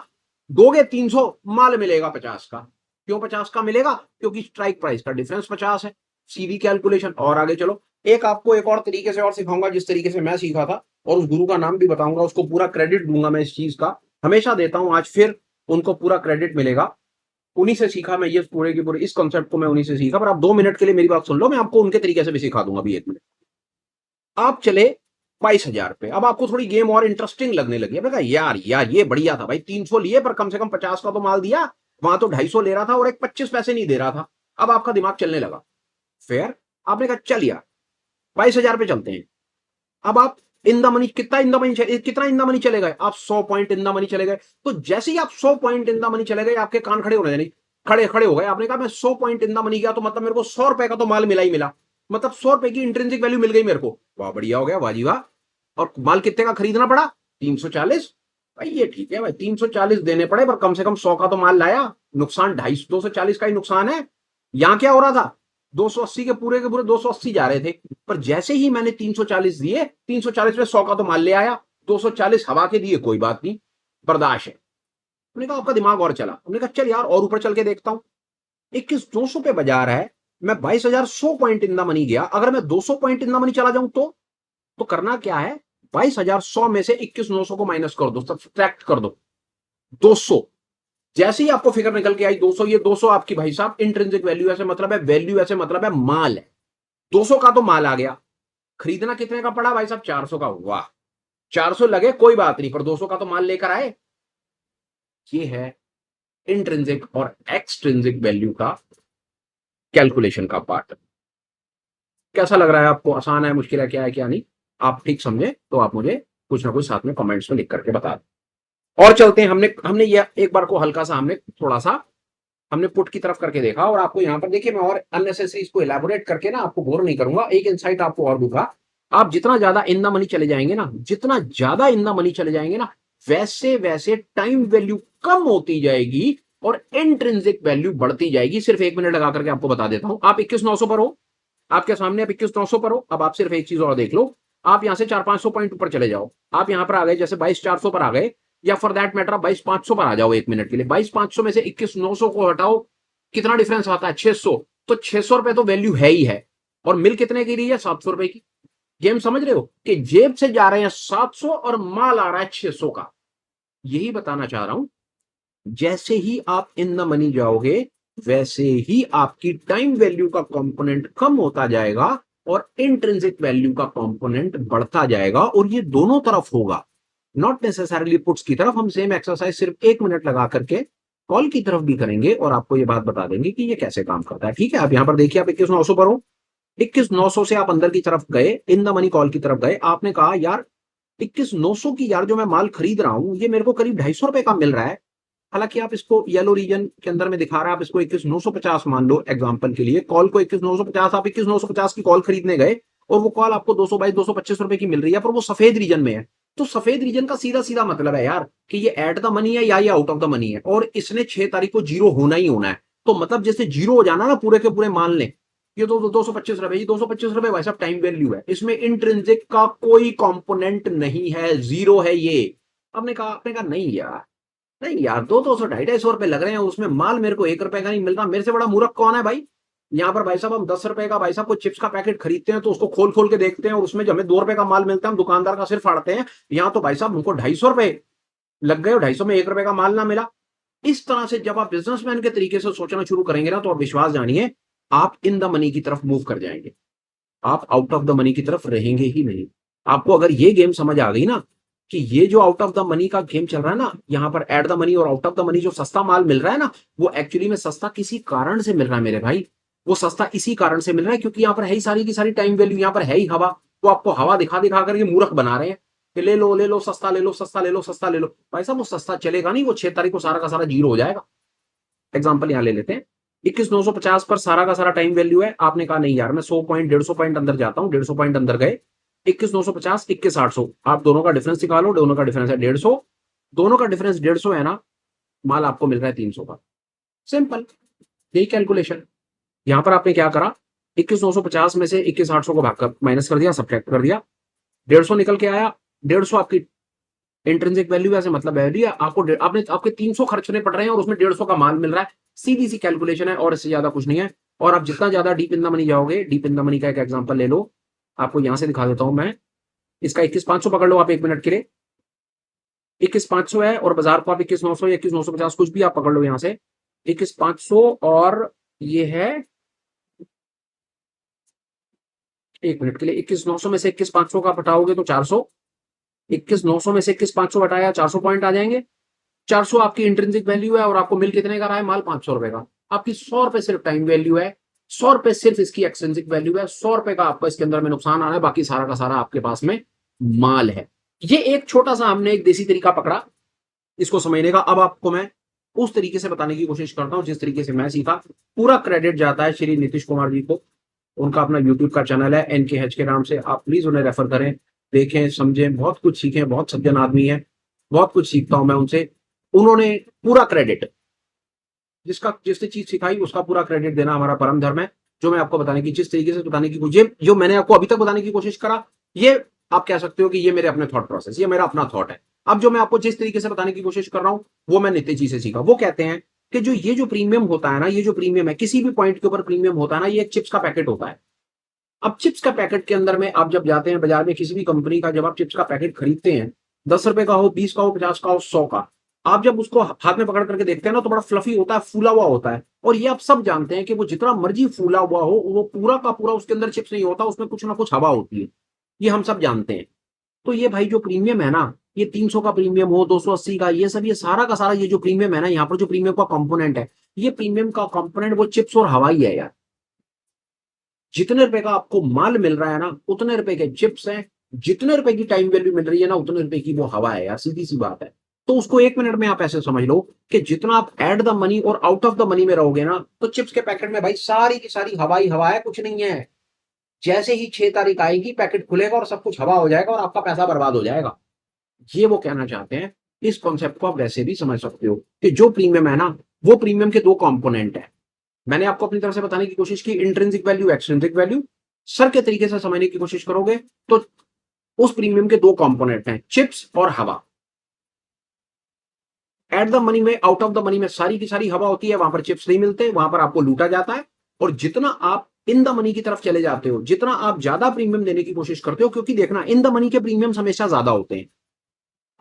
दोगे 300, माल मिलेगा 50 का। क्यों 50 का मिलेगा? क्योंकि स्ट्राइक प्राइस का डिफरेंस 50 है। सीधी कैलकुलेशन। और आगे चलो, एक आपको एक और तरीके से और सिखाऊंगा, जिस तरीके से मैं सीखा था, और उस गुरु का नाम भी बताऊंगा, उसको पूरा क्रेडिट दूंगा मैं इस चीज का, हमेशा देता हूं, आज फिर उनको पूरा क्रेडिट मिलेगा। उन्हीं से सीखा मैं ये पूरे के पूरे इस कॉन्सेप्ट को, मैं उन्हीं से सीखा। पर आप 2 मिनट के लिए मेरी बात सुन लो, मैं आपको उनके तरीके से भी सिखा दूंगा अभी 1 मिनट। आप चले 22,000 पे, अब आपको थोड़ी गेम और इंटरेस्टिंग लगने लगी। अब कहा यार ये बढ़िया था भाई, 300 लिए पर कम से कम 50 का तो माल दिया, वहां तो 250 ले रहा था और एक 25 पैसे नहीं दे रहा था। अब आपका दिमाग चलने लगा, फिर आपने कहा चल यार 22,000 पे चलते हैं। अब आप इन द मनी, कितना इन द मनी, कितना इन द मनी चले गए? आप 100 पॉइंट इन द मनी चले गए। तो जैसे ही आप 100 पॉइंट इन द मनी चले गए, आपके कान खड़े होने नहीं, खड़े खड़े हो गए। आपने कहा मैं 100 पॉइंट इन द मनी गया तो मतलब मेरे को 100 रुपए का तो माल मिला ही मिला, मतलब 100 रुपए की इंट्रिंसिक वैल्यू मिल गई मेरे को। वाह बढ़िया हो गया, वाह वाह। और माल कितने का खरीदना पड़ा? 340। भाई ये ठीक है भाई, 340 देने पड़े, पर कम से कम 100 का तो माल लाया। नुकसान 250 240 का ही नुकसान है। यहां क्या हो रहा था? 280 के पूरे 280 जा रहे थे, पर जैसे ही मैंने 340 दिए, 340 में 100 का तो माल ले आया, 240 हवा के दिए, कोई बात नहीं, बर्दाश्त है। हमने कहा आपका दिमाग और चला, हमने कहा चल यार और ऊपर चल के देखता हूं। 21,200 पे बाजार है, मैं 22,100 पॉइंट इन द मनी गया, अगर मैं 200 पॉइंट इन द मनी चला जाऊं तो करना क्या है? 22,100 में से 21,900 को माइनस कर दो, सब्ट्रैक्ट कर दो 200। जैसे ही आपको फिगर निकल के आई 200, ये 200 आपकी भाई साहब इंट्रिंसिक वैल्यू ऐसे मतलब है, वैल्यू ऐसे मतलब है माल है। 200 का तो माल आ गया। खरीदना कितने का पड़ा भाई साहब? 400 का। वाह, 400 लगे कोई बात नहीं, पर 200 का तो माल लेकर आए। ये है इंट्रिंसिक और एक्सट्रिंसिक वैल्यू का कैलकुलेशन का पार्ट। कैसा लग रहा है आपको? आसान है, मुश्किल है, क्या है क्या नहीं? आप ठीक समझे तो आप मुझे कुछ ना कुछ साथ में कमेंट्स में लिख करके बता दें। और चलते हैं, हमने ये एक बार को हल्का सा हमने थोड़ा सा हमने पुट की तरफ करके देखा, और आपको यहां पर देखिए मैं और अननेसेसरी इसको इलेबोरेट करके ना आपको बोर नहीं करूंगा, एक इनसाइट आपको और दूंगा। आप जितना ज्यादा इन द मनी चले जाएंगे ना, जितना ज्यादा इन द मनी चले जाएंगे ना, वैसे वैसे टाइम वैल्यू कम होती जाएगी और इंट्रिंसिक वैल्यू बढ़ती जाएगी। सिर्फ 1 मिनट लगा करके आपको बता देता हूं। आप 21,900 पर हो, आपके सामने आप 21,900 पर हो। अब आप सिर्फ एक चीज और देख लो, आप यहां से 400-500 पॉइंट ऊपर चले जाओ। आप यहां पर आ गए, जैसे 22,400 पर आ गए, या फॉर दैट मैटर 22,500 पर आ जाओ 1 मिनट के लिए। 22,500 में से 21,900 को हटाओ, कितना डिफरेंस आता है? 600। तो 600 रुपए तो वैल्यू है ही है, और मिल कितने की रही है? 700 रुपए की। गेम समझ रहे हो कि जेब से जा रहे हैं 700 और माल आ रहा है 600 का। यही बताना चाह रहा हूं, जैसे ही आप इन द मनी जाओगे वैसे ही आपकी टाइम वैल्यू का कंपोनेंट कम होता जाएगा और इंट्रिंसिक वैल्यू का कंपोनेंट बढ़ता जाएगा, और ये दोनों तरफ होगा, नॉट नेसेसरली पुट्स की तरफ। हम सेम एक्सरसाइज सिर्फ 1 मिनट लगा करके कॉल की तरफ भी करेंगे और आपको ये बात बता देंगे कि ये कैसे काम करता है। ठीक है, आप यहां पर देखिए, आप 21,900 पर हो, 21,900 से आप अंदर की तरफ गए, इन द मनी कॉल की तरफ गए। आपने कहा यार 21,900 की यार जो मैं माल खरीद रहा हूं, ये मेरे को करीब 250 रुपए का मिल रहा है, हालांकि आप इसको येलो रीजन के अंदर में दिखा रहा है, आप इसको 21,950 मान लो एग्जांपल के लिए, कॉल को 21,950, आप 21,950 की कॉल खरीदने गए और वो कॉल आपको 222-225 रुपए की मिल रही है, पर वो सफेद रीजन में है। तो सफेद रीजन का सीधा सीधा मतलब है यार कि ये एट द मनी है या ये आउट ऑफ द मनी है, और इसने 6 तारीख को जीरो होना ही होना है। तो मतलब जैसे जीरो हो जाना ना पूरे के पूरे, मान लें ये तो 225 रुपए, ये 225 रुपए भाई साहब टाइम वैल्यू है, इसमें इंट्रिंसिक का कोई कंपोनेंट नहीं है, जीरो है ये। आपने कहा नहीं यार, नहीं यार, 200 250 रुपए लग रहे हैं उसमें, माल मेरे को 1 रुपए का नहीं मिल रहा, मेरे से बड़ा मूर्ख कौन है भाई। यहाँ पर भाई साहब हम 10 रुपए का भाई साहब को चिप्स का पैकेट खरीदते हैं तो उसको खोल खोल के देखते हैं और उसमें जो हमें 2 रुपए का माल मिलता है हम दुकानदार का सिर फाड़ते हैं। यहाँ तो भाई साहब हमको 250 रुपए लग गए और 250 में 1 रुपए का माल ना मिला। इस तरह से जब आप बिजनेसमैन के तरीके से सोचना शुरू करेंगे ना, तो आप विश्वास जानिए आप इन द मनी की तरफ मूव कर जाएंगे, आप आउट ऑफ द मनी की तरफ रहेंगे ही नहीं। आपको अगर ये गेम समझ आ गई ना कि ये जो आउट ऑफ द मनी का गेम चल रहा है ना, यहाँ पर एट द मनी और आउट ऑफ द मनी, जो सस्ता माल मिल रहा है ना, वो एक्चुअली में सस्ता किसी कारण से मिल रहा है मेरे भाई। वो सस्ता इसी कारण से मिल रहा है क्योंकि यहाँ पर है ही सारी की सारी टाइम वैल्यू, यहाँ पर है ही हवा। वो आपको हवा दिखा दिखा करके मूर्ख बना रहे हैं कि ले लो सस्ता, ले लो सस्ता, ले लो सस्ता, ले लो। भाई साहब वो सस्ता चलेगा नहीं, वो 6 तारीख को सारा का सारा जीरो हो जाएगा। एग्जाम्पल यहाँ ले लेते हैं, 21,950 पर सारा का सारा टाइम वैल्यू है। आपने कहा नहीं यार मैं 100 पॉइंट 150 पॉइंट अंदर जाता हूँ, 150 पॉइंट अंदर गए, 21,950 21,800, आप दोनों का डिफरेंस निकालो, दोनों का डिफरेंस है 150, दोनों का डिफरेंस 150 है ना, माल आपको मिल रहा है 300 का। सिंपल, यही कैलकुलेशन। यहां पर आपने क्या करा, 21,950 में से 21,800 को भाग कर माइनस कर दिया, सब्ट्रैक्ट कर दिया, 150 निकल के आया। 150 आपकी इंट्रिंसिक वैल्यू है, मतलब वैल्यू है आपको, आपने आपके 300 खर्चने पड़ रहे हैं और उसमें 150 का माल मिल रहा है। सीधी सी कैलकुलेशन है और इससे ज्यादा कुछ नहीं है। और आप जितना ज्यादा डीप इन द मनी जाओगे, डीप इन द मनी का एक एग्जांपल ले लो, आपको यहां से दिखा देता हूं मैं। इसका 21,500 पकड़ लो आप 1 मिनट के लिए, 21,500 है और बाजार को आप 21,900 या 21,950 कुछ भी आप पकड़ लो, यहां से 21,500 और ये है 1 मिनट के लिए 21,900 में से 21,500 का हटाओगे तो 400, 21,900 में से 21,500 हटाया 400 पॉइंट आ जाएंगे। 400 आपकी इंट्रिंसिक वैल्यू है और आपको मिल कितने का रहा है, माल 500 रुपए का। आपकी 100 रुपए सिर्फ टाइम वैल्यू है, 100 रुपए सिर्फ इसकी एक्सट्रिंसिक वैल्यू है, 100 रुपए का आपको इसके अंदर में नुकसान आ रहा है, बाकी सारा का सारा आपके पास में माल है। ये एक छोटा सा हमने एक देसी तरीका पकड़ा इसको समझने का। अब आपको मैं उस तरीके से बताने की कोशिश करता हूं जिस तरीके से मैं सीखा। पूरा क्रेडिट जाता है श्री नीतीश कुमार जी को, उनका अपना यूट्यूब का चैनल है NKH के नाम से, आप प्लीज उन्हें रेफर करें, देखें समझें, बहुत कुछ सीखें, बहुत सज्जन आदमी है, बहुत कुछ सीखता हूं मैं उनसे। उन्होंने पूरा क्रेडिट, जिसका जिसने चीज सिखाई उसका पूरा क्रेडिट देना हमारा परम धर्म है। जो मैं आपको बताने की, जिस तरीके से बताने की कोशिश, जो मैंने आपको अभी तक बताने की कोशिश करा, ये आप कह सकते हो कि ये मेरे अपने थॉट प्रोसेस, ये मेरा अपना थॉट है। अब जो मैं आपको जिस तरीके से बताने की कोशिश कर रहा हूं वो मैं नीतीश जी से सीखा। वो कहते हैं कि जो ये जो प्रीमियम होता है ना, ये जो प्रीमियम है किसी भी पॉइंट के ऊपर प्रीमियम होता है ना, ये एक चिप्स का पैकेट होता है। अब चिप्स का पैकेट के अंदर में आप जब जाते हैं बाजार में किसी भी कंपनी का, जब आप चिप्स का पैकेट खरीदते हैं, 10 रुपए का हो, 20 का हो, 50 का हो, 100 का, आप जब उसको हाथ में पकड़ करके देखते हैं ना तो बड़ा फ्लफी होता है, फूला हुआ होता है। और ये आप सब जानते हैं कि वो जितना मर्जी फूला हुआ हो, वो पूरा का पूरा उसके अंदर चिप्स नहीं होता, उसमें कुछ ना कुछ हवा होती है, ये हम सब जानते हैं। तो ये भाई जो प्रीमियम है ना, ये 300 का प्रीमियम हो, 280 का, ये सब, ये सारा का सारा ये जो प्रीमियम है ना, यहाँ पर जो प्रीमियम का कंपोनेंट है, ये प्रीमियम का कंपोनेंट वो चिप्स और हवा ही है यार। जितने रुपए का आपको माल मिल रहा है ना, उतने रुपए के चिप्स हैं, जितने रुपए की टाइम वैल्यू मिल रही है ना, उतने रुपए की वो हवा है यार, सीधी सी बात है। तो उसको 1 मिनट में आप ऐसे समझ लो कि जितना आप एट द मनी और आउट ऑफ द मनी में रहोगे ना, तो चिप्स के पैकेट में भाई सारी की सारी हवा ही हवा है, कुछ नहीं है। जैसे ही 6 तारीख आएगी पैकेट खुलेगा और सब कुछ हवा हो जाएगा और आपका पैसा बर्बाद हो जाएगा। ये वो कहना चाहते हैं। इस कॉन्सेप्ट को आप वैसे भी समझ सकते हो कि जो प्रीमियम है ना, वो प्रीमियम के 2 कंपोनेंट है। मैंने आपको अपनी तरफ से बताने की कोशिश की, intrinsic value, extrinsic value. Sir के तरीके से समझने की कोशिश करोगे तो उस प्रीमियम के 2 कंपोनेंट हैं, चिप्स और हवा। एट द मनी में, आउट ऑफ द मनी में सारी की सारी हवा होती है, वहां पर चिप्स नहीं मिलते, वहां पर आपको लूटा जाता है। और जितना आप इन द मनी की तरफ चले जाते हो, जितना आप ज्यादा प्रीमियम देने की कोशिश करते हो, क्योंकि देखना इन द मनी के प्रीमियम हमेशा ज्यादा होते हैं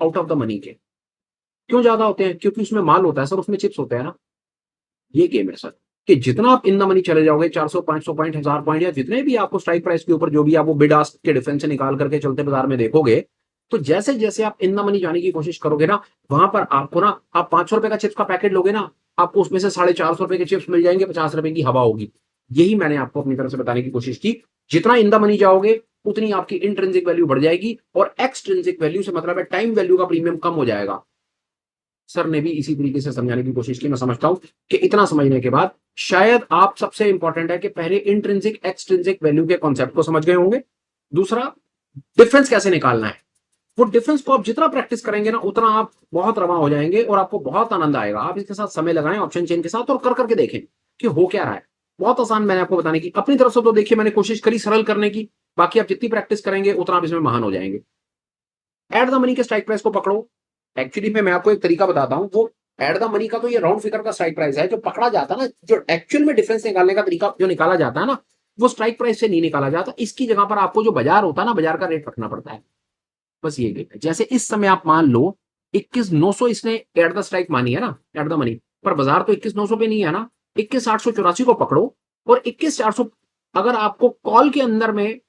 आउट ऑफ द मनी के। क्यों ज्यादा होते हैं? क्योंकि उसमें माल होता है सर, उसमें चिप्स होते हैं ना। ये गेम है सर कि जितना आप इन द मनी चले जाओगे, 400 500 पॉइंट, 1000 पॉइंट, या जितने भी आपको स्ट्राइक प्राइस के ऊपर जो भी आप वो बिड आस्क के डिफरेंस से निकाल करके चलते बाजार में देखोगे, तो जैसे जैसे आप इन द मनी जाने की कोशिश करोगे ना, वहां पर आपको ना, आप 500 रुपए का चिप्स का पैकेट लोगे ना, आपको उसमें से 450 रुपए के चिप्स मिल जाएंगे, 50 रुपए की हवा होगी। यही मैंने आपको अपनी तरफ से बताने की कोशिश की। जितना इन द मनी जाओगे उतनी आपकी इंट्रिंसिक वैल्यू बढ़ जाएगी, और एक्सट्रिंसिक वैल्यू से मतलब है टाइम वैल्यू का प्रीमियम कम हो जाएगा। सर ने भी इसी तरीके से समझाने की कोशिश की। मैं समझता हूं कि इतना समझने के बाद शायद आप, सबसे इंपॉर्टेंट है कि पहले इंट्रिंसिक एक्सट्रिंसिक वैल्यू के कॉन्सेप्ट को समझ गए होंगे। दूसरा, डिफरेंस कैसे निकालना है। वो डिफरेंस को आप जितना प्रैक्टिस करेंगे ना, उतना आप बहुत रवा हो जाएंगे और आपको बहुत आनंद आएगा। आप इसके साथ समय लगाएं ऑप्शन चेन के साथ और कर करके देखें कि हो क्या रहा है। बहुत आसान मैंने आपको बताने की, अपनी तरफ से तो देखिए मैंने कोशिश करी सरल करने की, बाकी आप जितनी प्रैक्टिस करेंगे उतना आप इसमें महान हो जाएंगे। एट द मनी के स्ट्राइक प्राइस को पकड़ो। एक्चुअली में मैं आपको एक तरीका बताता हूं, वो एट द मनी का तो ये राउंड फिगर का स्ट्राइक प्राइस है, जो पकड़ा जाता है ना, जो एक्चुअल में डिफरेंस निकालने का तरीका जो निकाला जाता है ना, वो स्ट्राइक प्राइस से नहीं निकाला जाता। इसकी जगह पर आपको जो बाजार होता है ना, बाजार का रेट रखना पड़ता है। बस ये गेम है। जैसे इस समय आप मान लो 21,900 इसने एट द स्ट्राइक मानी है ना, एट द मनी, पर बाजार तो 21,900 पे नहीं है ना। 21,884 को पकड़ो और 21,400 अगर आपको कॉल के अंदर में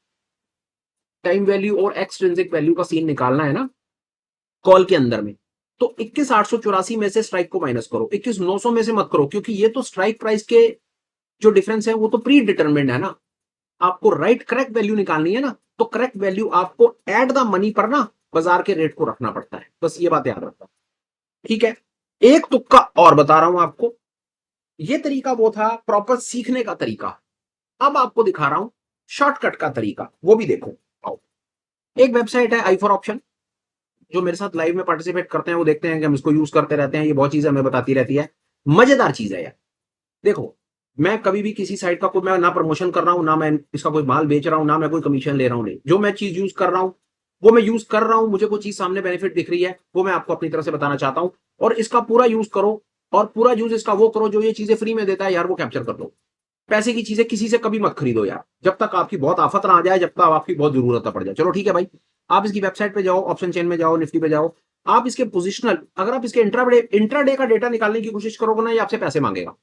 टाइम वैल्यू और एक्सट्रिंसिक वैल्यू का सीन निकालना है ना, कॉल के अंदर में, तो 21,884 में से स्ट्राइक को माइनस करो, 21,900 में से मत करो, क्योंकि ये तो स्ट्राइक प्राइस के जो डिफरेंस है वो तो प्री डिटरमिन्ड है ना। आपको राइट करेक्ट वैल्यू निकालनी है ना, तो करेक्ट वैल्यू आपको एट द मनी पर ना बाजार के रेट को रखना पड़ता है। बस ये बात याद रखना, ठीक है। एक तुक्का और बता रहा हूं आपको, ये तरीका वो था प्रॉपर सीखने का तरीका। अब आपको दिखा रहा हूं शॉर्टकट का तरीका, वो भी देखो। आओ, एक वेबसाइट है आई फॉर ऑप्शन, जो मेरे साथ लाइव में पार्टिसिपेट करते हैं वो देखते हैं कि हम इसको यूज करते रहते हैं, ये बहुत चीजें हमें बताती रहती है, मजेदार चीज है यार। देखो, मैं कभी भी किसी साइट का कोई, मैं ना प्रमोशन कर रहा हूं, ना मैं इसका कोई माल बेच रहा हूं, ना मैं कोई कमीशन ले रहा हूं, नहीं, जो मैं चीज यूज कर रहा हूं वो मैं यूज कर रहा हूं, मुझे कोई चीज सामने बेनिफिट दिख रही है वो मैं आपको अपनी तरफ से बताना चाहता हूं, और इसका पूरा यूज करो, और पूरा यूज इसका वो करो जो ये चीजें फ्री में देता है यार, वो कैप्चर कर लो। पैसे की चीजें किसी से कभी मत खरीदो यार, जब तक आपकी बहुत आफत ना आ जाए, जब तक आपकी बहुत जरूरत ना पड़ जाए। चलो ठीक है भाई, आप इसकी वेबसाइट पे जाओ, ऑप्शन चेन में जाओ, निफ्टी पे जाओ, आप इसके पोजिशनल, अगर आप इसके इंट्राडे का डेटा निकालने की कोशिश करोगे ना, ये आपसे पैसे मांगेगा।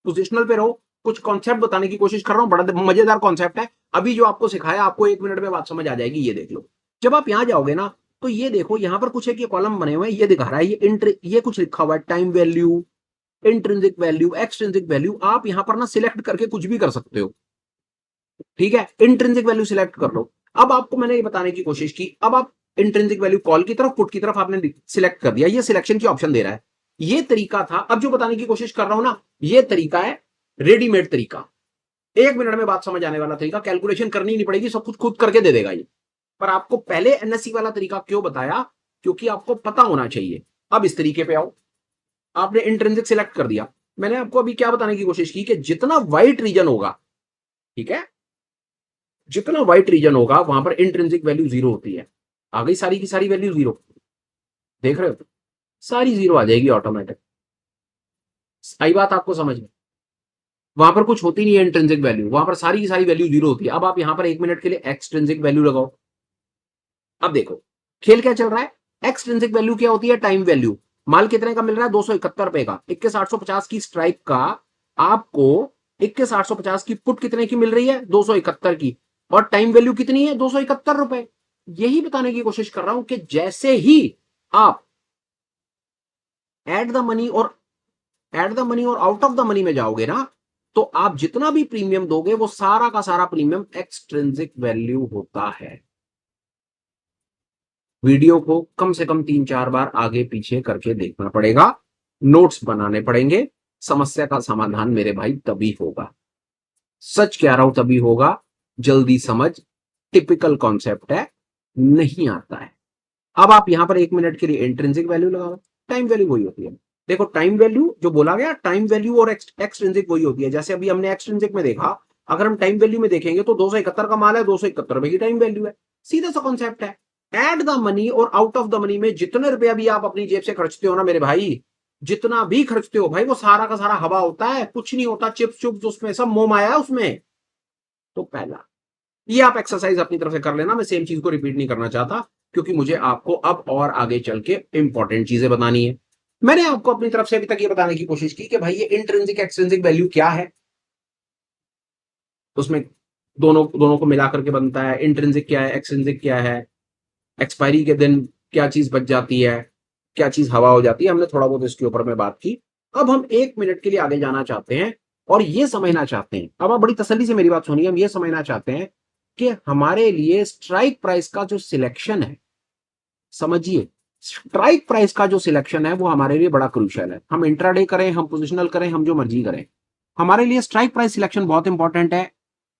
पोजिशनल पे रहो, कुछ कॉन्सेप्ट बताने की कोशिश कर रहा हूं, बड़ा मजेदार कॉन्सेप्ट है। अभी जो आपको सिखाया, आपको 1 मिनट में बात समझ आ जाएगी, ये देख लो। जब आप यहां जाओगे ना, तो ये देखो, यहां पर कुछ एक ये कॉलम बने हुए हैं, ये दिखा रहा है, ये कुछ लिखा हुआ है, time value, intrinsic value, extrinsic value. आप यहां पर ना सिलेक्ट करके कुछ भी कर सकते हो, ठीक है। इंट्रिंसिक वैल्यू सिलेक्ट कर लो। अब आपको मैंने ये बताने की कोशिश की, अब आप इंट्रिंसिक वैल्यू कॉल की तरफ, पुट की तरफ आपने सिलेक्ट कर दिया, ये सिलेक्शन की ऑप्शन दे रहा है। ये तरीका था। अब जो बताने की कोशिश कर रहा हूं ना, ये तरीका है रेडीमेड तरीका, 1 मिनट में बात समझ आने वाला तरीका, कैलकुलेशन करनी नहीं पड़ेगी, सब कुछ खुद करके दे देगा ये। पर आपको पहले एनएससी वाला तरीका क्यों बताया, क्योंकि आपको पता होना चाहिए। अब इस तरीके पे आओ, आपने इंट्रिंसिक सिलेक्ट कर दिया। मैंने आपको अभी क्या बताने की कोशिश की कि जितना व्हाइट रीजन होगा, ठीक है, जितना व्हाइट रीजन होगा वहां पर इंट्रिंसिक वैल्यू 0 होती है। आ गई सारी की सारी वैल्यू 0, देख रहे हो, सारी 0 आ जाएगी ऑटोमेटिक। आई बात आपको समझ में, वहां पर कुछ होती नहीं है इंट्रिंसिक वैल्यू, वहां पर सारी की सारी वैल्यू 0 होती है। अब आप यहां पर 1 मिनट के लिए एक्सट्रिंसिक वैल्यू लगाओ। अब देखो खेल क्या चल रहा है। एक्सट्रिंसिक वैल्यू क्या होती है, टाइम वैल्यू। माल कितने का मिल रहा है, 271 रुपए का। 21,850 की स्ट्राइक का आपको 21,850 की पुट कितने की मिल रही है, 271 की, और टाइम वैल्यू कितनी है, 271 रुपए। यही बताने की कोशिश कर रहा हूं कि जैसे ही आप एट द मनी और आउट ऑफ द मनी में जाओगे ना, तो आप जितना भी प्रीमियम दोगे वो सारा का सारा प्रीमियम एक्सट्रिंसिक वैल्यू होता है। वीडियो को कम से कम 3-4 बार आगे पीछे करके देखना पड़ेगा, नोट्स बनाने पड़ेंगे। समस्या का समाधान मेरे भाई तभी होगा, सच कह रहा हूं, तभी होगा। जल्दी समझ, टिपिकल कॉन्सेप्ट है, नहीं आता है। अब आप यहां पर 1 मिनट के लिए इंट्रिंसिक वैल्यू लगाओ, टाइम वैल्यू वही होती है। देखो टाइम वैल्यू जो बोला गया, टाइम वैल्यू और एक्सट्रिंसिक वही होती है। जैसे अभी हमने एक्सट्रिंसिक में देखा, अगर हम टाइम वैल्यू में देखेंगे तो 271 का माल है, 271 रुपए की टाइम वैल्यू है। सीधा सा कॉन्सेप्ट है। एट द मनी और आउट ऑफ द मनी में जितने रुपया भी आप अपनी जेब से खर्चते हो ना मेरे भाई, जितना भी खर्चते हो भाई, वो सारा का सारा हवा होता है, कुछ नहीं होता। चिप्स चुप्स उसमें सब मोम आया उसमें। तो पहला ये आप एक्सरसाइज अपनी तरफ से कर लेना, मैं सेम चीज को रिपीट नहीं करना चाहता, क्योंकि मुझे आपको अब और आगे चल के इंपॉर्टेंट चीजें बतानी है। मैंने आपको अपनी तरफ से अभी तक ये बताने की कोशिश की कि भाई ये इंट्रिंसिक एक्सट्रिंसिक वैल्यू क्या है, उसमें दोनों दोनों को मिलाकर के बनता है। इंट्रिंसिक क्या है, एक्सट्रिंसिक क्या है, एक्सपायरी के दिन क्या चीज बच जाती है, क्या चीज हवा हो जाती है, हमने थोड़ा बहुत इसके ऊपर में बात की। अब हम 1 मिनट के लिए आगे जाना चाहते हैं और ये समझना चाहते हैं, अब आप बड़ी तसल्ली से मेरी बात सुनिए, हम ये समझना चाहते हैं कि हमारे लिए स्ट्राइक प्राइस का जो सिलेक्शन है, समझिए स्ट्राइक प्राइस का जो सिलेक्शन है वो हमारे लिए बड़ा क्रूशियल है। हम इंट्राडे करें, हम पोजिशनल करें, हम जो मर्जी करें, हमारे लिए स्ट्राइक प्राइस सिलेक्शन बहुत इंपॉर्टेंट है।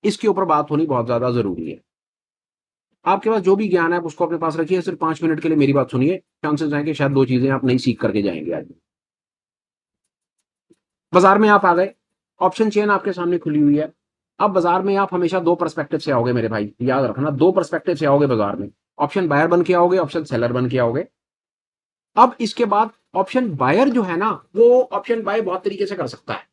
इसके ऊपर बात होनी बहुत ज्यादा जरूरी है। आपके पास जो भी ज्ञान है आप उसको अपने पास रखिए, सिर्फ 5 मिनट के लिए मेरी बात सुनिए। चांसेस हैं कि शायद 2 चीजें आप नहीं सीख करके जाएंगे आज। बाजार में आप आ गए, ऑप्शन चेन आपके सामने खुली हुई है। अब बाजार में आप हमेशा दो पर्सपेक्टिव से आओगे मेरे भाई, याद रखना, दो पर्सपेक्टिव से आओगे बाजार में। ऑप्शन बायर बन के आओगे, ऑप्शन सेलर बन के आओगे। अब इसके बाद ऑप्शन बायर जो है ना, वो ऑप्शन बाय बहुत तरीके से कर सकता है।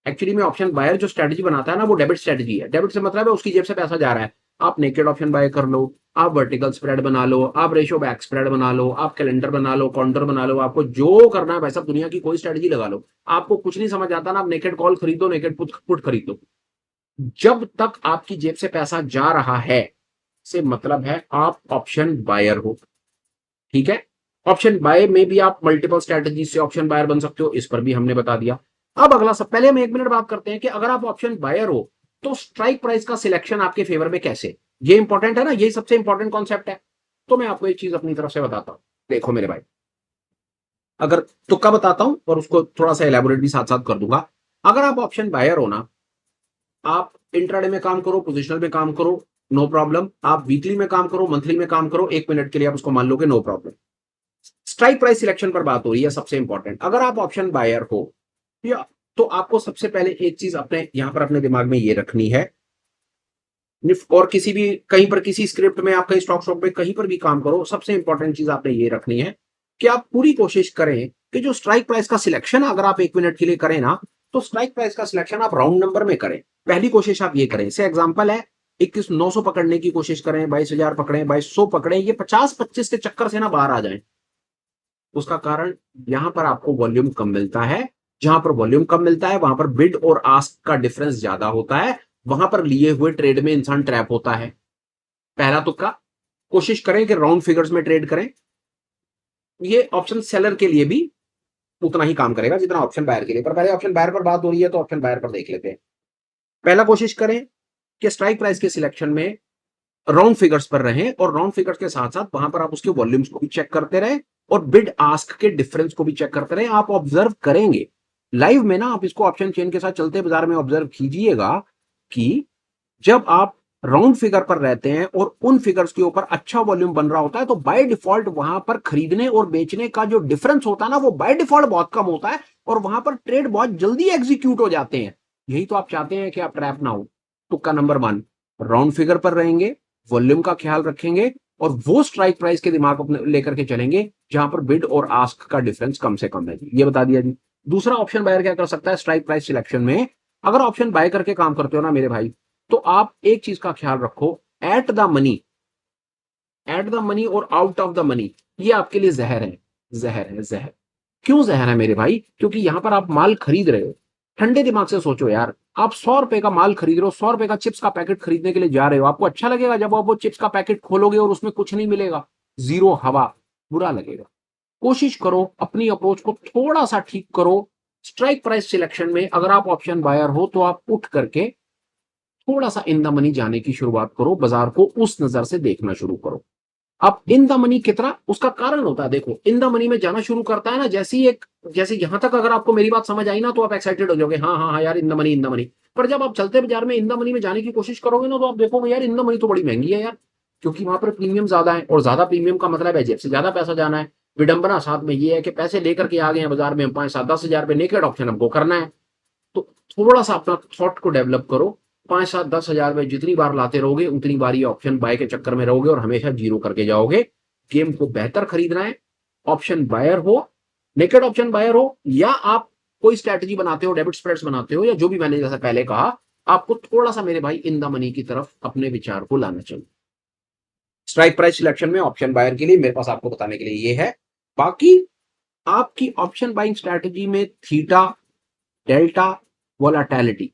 एक्चुअली में ऑप्शन बायर जो स्ट्रेटजी बनाता है ना, वो डेबिट स्ट्रेटजी है। डेबिट से मतलब है उसकी जेब से पैसा जा रहा है। आप नेकेड ऑप्शन बाय कर लो, आप वर्टिकल स्प्रेड बना लो, आप रेशो बैक स्प्रेड बना लो, आप कैलेंडर बना लो, काउंटर बना लो, आपको जो करना है भाई साहब, दुनिया की कोई स्ट्रेटजी लगा लो। आपको कुछ नहीं समझ आता ना, आप नेकेड कॉल खरीदो, नेकेड पुट खरीदो। जब तक आपकी जेब से पैसा जा रहा है, से मतलब है आप ऑप्शन बायर हो। ठीक है, ऑप्शन बाय में भी आप मल्टीपल स्ट्रेटजी से ऑप्शन बायर बन सकते हो, इस पर भी हमने बता दिया। अब अगला सब, पहले हम 1 मिनट बात करते हैं कि अगर आप ऑप्शन बायर हो तो स्ट्राइक प्राइस का सिलेक्शन आपके फेवर में कैसे, ये इंपॉर्टेंट है ना, ये सबसे इंपॉर्टेंट कॉन्सेप्ट है। तो मैं आपको एक चीज अपनी तरफ से बताता हूं। देखो मेरे भाई, अगर तुक्का बताता हूं और उसको थोड़ा सा एलैबोरेट भी साथ साथ कर दूंगा। अगर आप ऑप्शन बायर हो ना, आप इंट्राडे में काम करो, पोजिशनल में काम करो, नो प्रॉब्लम। आप वीकली में काम करो, मंथली में काम करो, 1 मिनट के लिए आप उसको मान लोगे, no problem. Strike price selection पर बात हो रही है, सबसे इंपॉर्टेंट। अगर आप ऑप्शन बायर हो या, तो आपको सबसे पहले एक चीज अपने यहां पर अपने दिमाग में ये रखनी है, निफ्ट और किसी भी कहीं पर किसी स्क्रिप्ट में आप कहीं स्टॉक में कहीं पर भी काम करो, सबसे इंपॉर्टेंट चीज आपने ये रखनी है कि आप पूरी कोशिश करें कि जो स्ट्राइक प्राइस का सिलेक्शन अगर आप 1 मिनट के लिए करें ना, तो स्ट्राइक प्राइस का सिलेक्शन आप राउंड नंबर में करें। पहली कोशिश आप ये करें, से एग्जांपल है 21,900 पकड़ने की कोशिश करें, 22,000 पकड़े, 2200 पकड़े, ये 50-25 के चक्कर से ना बाहर आ जाए। उसका कारण, यहां पर आपको वॉल्यूम कम मिलता है। जहां पर वॉल्यूम कम मिलता है वहां पर बिड और आस्क का डिफरेंस ज्यादा होता है, वहां पर लिए हुए ट्रेड में इंसान ट्रैप होता है। पहला तुक्का, कोशिश करें कि राउंड फिगर्स में ट्रेड करें। ये ऑप्शन सेलर के लिए भी उतना ही काम करेगा जितना ऑप्शन बायर के लिए, पर पहले ऑप्शन बायर पर बात हो रही है तो ऑप्शन बायर पर देख लेते हैं। पहला कोशिश करें कि स्ट्राइक प्राइस के सिलेक्शन में राउंड फिगर्स पर रहें, और राउंड फिगर्स के साथ साथ वहां पर आप उसके वॉल्यूम्स को भी चेक करते रहे और बिड आस्क के डिफरेंस को भी चेक करते रहे। आप ऑब्जर्व करेंगे लाइव में ना, आप इसको ऑप्शन चेन के साथ चलते बाजार में ऑब्जर्व कीजिएगा कि जब आप राउंड फिगर पर रहते हैं और उन फिगर्स के ऊपर अच्छा वॉल्यूम बन रहा होता है, तो बाय डिफॉल्ट वहां पर खरीदने और बेचने का जो डिफरेंस होता है ना, वो बाय डिफॉल्ट बहुत कम होता है और वहां पर ट्रेड बहुत जल्दी एग्जीक्यूट हो जाते हैं। यही तो आप चाहते हैं कि आप ट्रैप ना हो। तुक्का नंबर 1, राउंड फिगर पर रहेंगे, वॉल्यूम का ख्याल रखेंगे और वो स्ट्राइक प्राइस के दिमाग को लेकर के चलेंगे जहां पर बिड और आस्क का डिफरेंस कम से कम है। ये बता दिया जी। दूसरा, ऑप्शन बायर क्या कर सकता है स्ट्राइक प्राइस सिलेक्शन में? अगर ऑप्शन बाय करके काम करते हो ना मेरे भाई, तो आप एक चीज का ख्याल रखो, at the money, at the money और आउट ऑफ द मनी, ये आपके लिए जहर है। जहर है, जहर। क्यों जहर है मेरे भाई? क्योंकि यहां पर आप माल खरीद रहे हो। ठंडे दिमाग से सोचो यार, आप 100 रुपए का माल खरीद रहे हो, 100 रुपए का चिप्स का पैकेट खरीदने के लिए जा रहे हो। आपको अच्छा लगेगा जब आप वो चिप्स का पैकेट खोलोगे और उसमें कुछ नहीं मिलेगा, जीरो हवा? बुरा लगेगा। कोशिश करो अपनी अप्रोच को थोड़ा सा ठीक करो। स्ट्राइक प्राइस सिलेक्शन में अगर आप ऑप्शन बायर हो तो आप उठ करके थोड़ा सा इन द मनी जाने की शुरुआत करो, बाजार को उस नजर से देखना शुरू करो। अब इन द मनी कितना, उसका कारण होता है। देखो, इन द मनी में जाना शुरू करता है ना, जैसे यहां तक अगर आपको मेरी बात समझ आई ना, तो आप एक्साइटेड हो जाओगे, हाँ हाँ हाँ यार, in the money, in the money. पर जब आप चलते बाजार में इन द मनी में जाने की कोशिश करोगे ना, तो आप देखोगे यार इन द मनी तो बड़ी महंगी है यार, क्योंकि वहां पर प्रीमियम ज्यादा है, और ज्यादा प्रीमियम का मतलब है जेब से ज्यादा पैसा जाना है। विडंबना साथ में ये है कि पैसे लेकर के आ गए हैं बाजार में, 5-7-10 हजार पे नेकेड ऑप्शन हमको करना है। तो थोड़ा सा अपना थॉट को डेवलप करो। 5-7-10 हजार में जितनी बार लाते रहोगे उतनी बार ये ऑप्शन बाय के चक्कर में रहोगे और हमेशा जीरो करके जाओगे। गेम को बेहतर खरीदना है, ऑप्शन बायर हो, नेकेड ऑप्शन बायर हो, या आप कोई स्ट्रेटजी बनाते हो, डेबिट स्प्रेड्स बनाते हो, या जो भी मैंने जैसा पहले कहा, आपको थोड़ा सा मेरे भाई इन द मनी की तरफ अपने विचार को लाना चाहिए। स्ट्राइक प्राइस सिलेक्शन में ऑप्शन बायर के लिए मेरे पास आपको बताने के लिए ये है। बाकी आपकी ऑप्शन बाइंग स्ट्रेटजी में थीटा, डेल्टा, वोलाटिलिटी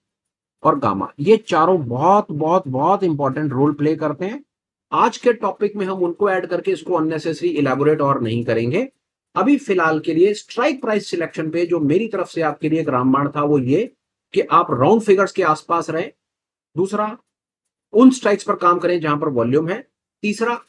और गामा, ये चारों बहुत बहुत बहुत इंपॉर्टेंट रोल प्ले करते हैं। आज के टॉपिक में हम उनको ऐड करके इसको अननेसेसरी इलेबोरेट और नहीं करेंगे। अभी फिलहाल के लिए स्ट्राइक प्राइस सिलेक्शन पे जो मेरी तरफ से आपके लिए एक रामबाण था वो ये कि आप राउंड फिगर्स के आसपास रहें। दूसरा, उन स्ट्राइक्स पर काम करें जहां पर वॉल्यूम है। तीसरा,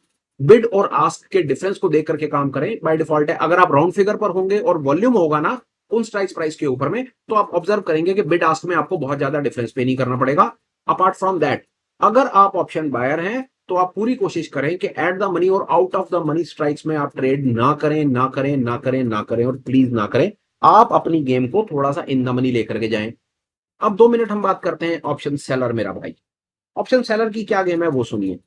बिड और आस्क के डिफरेंस को देख करके काम करें। बाय डिफॉल्ट है, अगर आप राउंड फिगर पर होंगे और वॉल्यूम होगा ना उन स्ट्राइक प्राइस के ऊपर में, तो आप ऑब्जर्व करेंगे कि बिड आस्क में आपको बहुत ज्यादा डिफरेंस पे नहीं करना पड़ेगा। अपार्ट फ्रॉम दैट, अगर आप ऑप्शन बायर हैं तो आप पूरी कोशिश करें कि एट द मनी और out of the money strikes में आप ट्रेड ना करें, ना करें, ना करें, ना करें और प्लीज ना करें। आप अपनी गेम को थोड़ा सा इन द मनी लेकर के जाएं। अब 2 मिनट हम बात करते हैं ऑप्शन सेलर मेरा भाई। ऑप्शन सेलर की क्या गेम है वो सुनिए।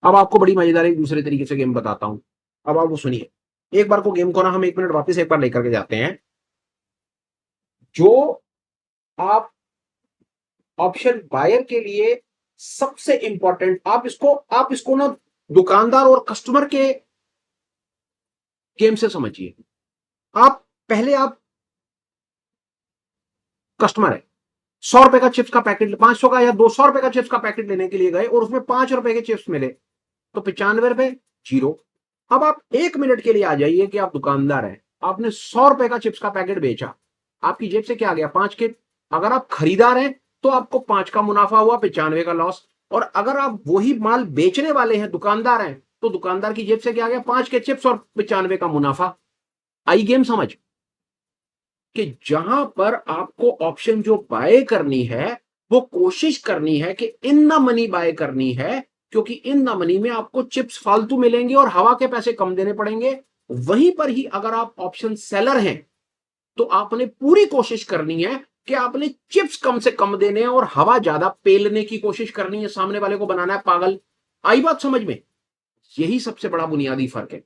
अब आपको बड़ी मजेदार एक दूसरे तरीके से गेम बताता हूं। अब आप वो सुनिए, एक बार को गेम को ना हम 1 मिनट वापस एक बार लेकर के जाते हैं। जो आप ऑप्शन बायर के लिए सबसे इंपॉर्टेंट, आप इसको ना दुकानदार और कस्टमर के गेम से समझिए। आप कस्टमर है, 100 रुपए का चिप्स का पैकेट, 500 का या 200 रुपए का चिप्स का पैकेट लेने के लिए गए और उसमें 5 रुपए के चिप्स मिले, तो 95 रुपए जीरो। अब आप 1 मिनट के लिए आ जाइए कि आप दुकानदार हैं, आपने 100 रुपए का चिप्स का पैकेट बेचा, आपकी जेब से क्या आ गया? 5 के। अगर आप खरीदार हैं तो आपको 5 का मुनाफा हुआ, 95 का लॉस। और अगर आप वही माल बेचने वाले हैं, दुकानदार हैं, तो दुकानदार की जेब से क्या आ गया? 5 के चिप्स और 95 का मुनाफा। आई गेम समझ कि जहां पर आपको ऑप्शन जो बाय करनी है वो कोशिश करनी है कि इन द मनी बाय करनी है, क्योंकि इन द मनी में आपको चिप्स फालतू मिलेंगे और हवा के पैसे कम देने पड़ेंगे। वहीं पर ही अगर आप ऑप्शन सेलर हैं तो आपने पूरी कोशिश करनी है कि आपने चिप्स कम से कम देने हैं और हवा ज्यादा पेलने की कोशिश करनी है, सामने वाले को बनाना है पागल। आई बात समझ में? यही सबसे बड़ा बुनियादी फर्क है।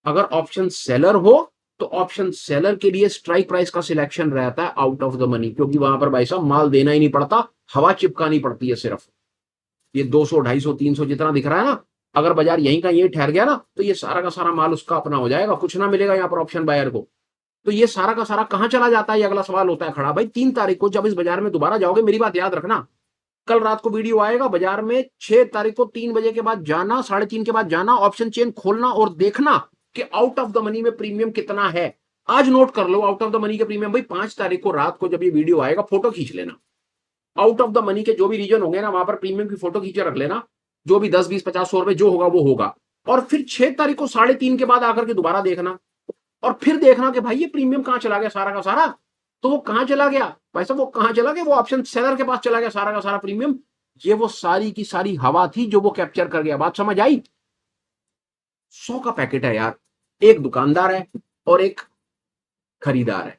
अगर ऑप्शन सेलर हो तो ऑप्शन सेलर के लिए स्ट्राइक प्राइस का सिलेक्शन रहता है आउट ऑफ द मनी, क्योंकि वहां पर भाई साहब माल देना ही नहीं पड़ता, हवा चिपकानी पड़ती है सिर्फ। ये 200, 250, 300 जितना दिख रहा है ना, अगर बाजार यहीं का ये ठहर गया ना तो ये सारा का सारा माल उसका अपना हो जाएगा, कुछ ना मिलेगा यहां पर ऑप्शन बायर को। तो ये सारा का सारा कहां चला जाता है, ये अगला सवाल होता है खड़ा। भाई 3 तारीख को जब इस बाजार में दोबारा जाओगे, मेरी बात याद रखना, कल रात को वीडियो आएगा बाजार में, 6 तारीख को 3 बजे के बाद जाना, 3:30 के बाद जाना, ऑप्शन चेन खोलना और देखना कि आउट ऑफ द मनी में प्रीमियम कितना है। आज नोट कर लो आउट ऑफ द मनी के प्रीमियम। भाई 5 तारीख को रात को जब ये वीडियो आएगा, फोटो खींच लेना, आउट ऑफ द मनी के जो भी रीजन होंगे ना वहां पर प्रीमियम की फोटो खींचे रख लेना, जो भी 10, 20, 50, 100 रुपए जो होगा वो होगा। और फिर 6 तारीख को 3:30 के बाद आकर के दोबारा देखना और फिर देखना कि भाई ये प्रीमियम कहां चला गया सारा का सारा। तो वो कहां चला गया भाई साहब, वो कहां चला गया? वो ऑप्शन सेलर के पास चला गया सारा का सारा प्रीमियम। ये वो सारी की सारी हवा थी जो वो कैप्चर कर गया। बात समझ आई? 100 का पैकेट है यार, एक दुकानदार है और एक खरीदार है,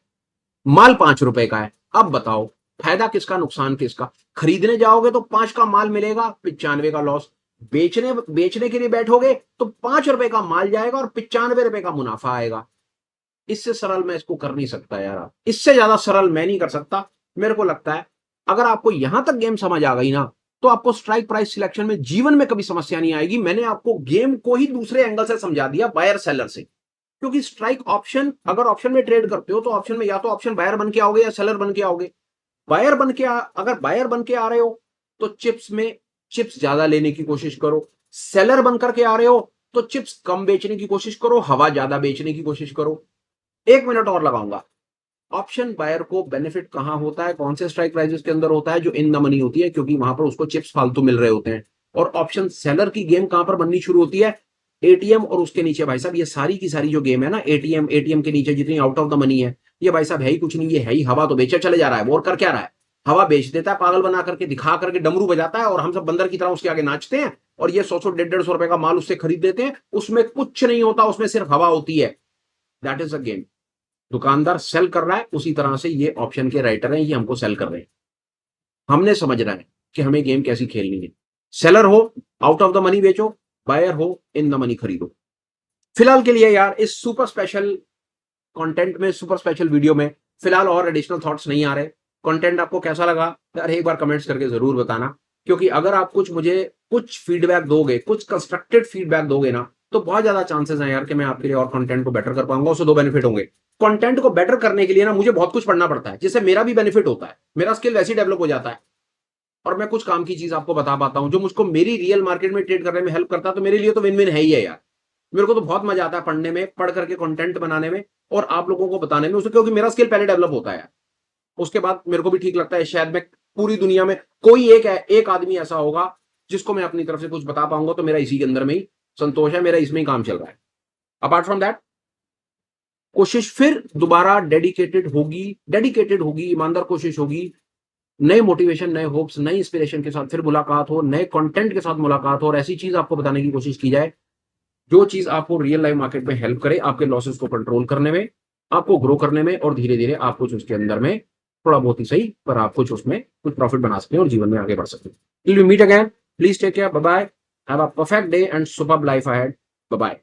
माल 5 रुपए का है। अब बताओ फायदा किसका, नुकसान किसका? खरीदने जाओगे तो 5 का माल मिलेगा, 95 का लॉस। बेचने के लिए बैठोगे तो 5 रुपए का माल जाएगा और 95 रुपए का मुनाफा आएगा। इससे सरल मैं इसको कर नहीं सकता यार, इससे ज्यादा सरल मैं नहीं कर सकता। मेरे को लगता है अगर आपको यहां तक गेम समझ आ गई ना तो आपको स्ट्राइक प्राइस सिलेक्शन में जीवन में कभी समस्या नहीं आएगी। मैंने आपको गेम को ही दूसरे एंगल से समझा दिया, बायर सेलर से। क्योंकि स्ट्राइक ऑप्शन, अगर ऑप्शन में ट्रेड करते हो तो ऑप्शन में या तो ऑप्शन बायर बन के आओगे या सेलर बन के आओगे। अगर बायर बन के आ रहे हो तो चिप्स में चिप्स ज्यादा लेने की कोशिश करो। सेलर बन करके आ रहे हो तो चिप्स कम बेचने की कोशिश करो, हवा ज्यादा बेचने की कोशिश करो। 1 मिनट और लगाऊंगा। ऑप्शन बायर को बेनिफिट कहां होता है, कौन से स्ट्राइक प्राइसेस के अंदर होता है? जो इन द मनी होती है, क्योंकि वहां पर उसको चिप्स फालतू मिल रहे होते हैं। और ऑप्शन सेलर की गेम कहां पर बननी शुरू होती है? एटीएम और उसके नीचे भाई साहब ये सारी की सारी जो गेम है ना, एटीएम के नीचे जितनी आउट ऑफ द मनी है, ये भाई साहब है ही कुछ नहीं, ये है ही हवा। तो बेचे चले जा रहा है वो, और कर क्या रहा है? हवा बेच देता है, पागल बना करके, दिखा करके डमरू बजाता है और हम सब बंदर की तरह उसके आगे नाचते हैं। और ये 100, 150, 150 रुपए का माल उससे खरीद देते हैं, उसमें कुछ नहीं होता, उसमें सिर्फ हवा होती है। That is a game. दुकानदार सेल कर रहा है, उसी तरह से ये ऑप्शन के राइटर हैं, ये हमको सेल कर रहे हैं। हमने समझना है कि हमें गेम कैसी खेलनी है। सेलर हो आउट ऑफ द मनी बेचो, बायर हो इन द मनी खरीदो। फिलहाल के लिए यार इस सुपर स्पेशल कंटेंट में, सुपर स्पेशल वीडियो में फिलहाल और एडिशनल थॉट्स नहीं आ रहे। कंटेंट आपको कैसा लगा यार एक बार कमेंट्स करके जरूर बताना, क्योंकि अगर आप मुझे कुछ फीडबैक दोगे, कुछ कंस्ट्रक्टेड फीडबैक दोगे ना, तो बहुत ज्यादा चांसेस हैं यार कि मैं आपके लिए और कंटेंट को बेटर कर पाऊंगा। उससे 2 बेनिफिट होंगे। कंटेंट को बेटर करने के लिए ना मुझे बहुत कुछ पढ़ना पड़ता है, जिससे मेरा भी बेनिफिट होता है, मेरा स्किल वैसे ही डेवलप हो जाता है और मैं कुछ काम की चीज आपको बता पाता हूं जो मुझको मेरी रियल मार्केट में ट्रेड करने में हेल्प करता है। तो मेरे लिए तो विन विन है ही है यार। मेरे को तो बहुत मजा आता है पढ़ने में, पढ़ करके कंटेंट बनाने में और आप लोगों को बताने में, उससे क्योंकि मेरा स्किल पहले डेवलप होता है। उसके बाद मेरे को भी ठीक लगता है शायद मैं पूरी दुनिया में कोई एक आदमी ऐसा होगा जिसको मैं अपनी तरफ से कुछ बता पाऊंगा, तो मेरा इसी के अंदर में ही संतोष है, मेरा इसमें ही काम चल रहा है। अपार्ट फ्रॉम दैट कोशिश फिर दोबारा डेडिकेटेड होगी, ईमानदार कोशिश होगी, नए मोटिवेशन, नए होप्स, नई इंस्पिरेशन के साथ फिर मुलाकात हो, नए कंटेंट के साथ मुलाकात हो और ऐसी चीज आपको बताने की कोशिश की जाए जो चीज आपको रियल लाइफ मार्केट में हेल्प करे, आपके लॉसेस को कंट्रोल करने में, आपको ग्रो करने में और धीरे धीरे आप कुछ उसके अंदर में थोड़ा बहुत ही सही पर आप कुछ उसमें कुछ प्रॉफिट बना सकते हैं और जीवन में आगे बढ़ सकते हैं। Till we meet again, please take care, bye bye, have a perfect day and superb life ahead, bye bye.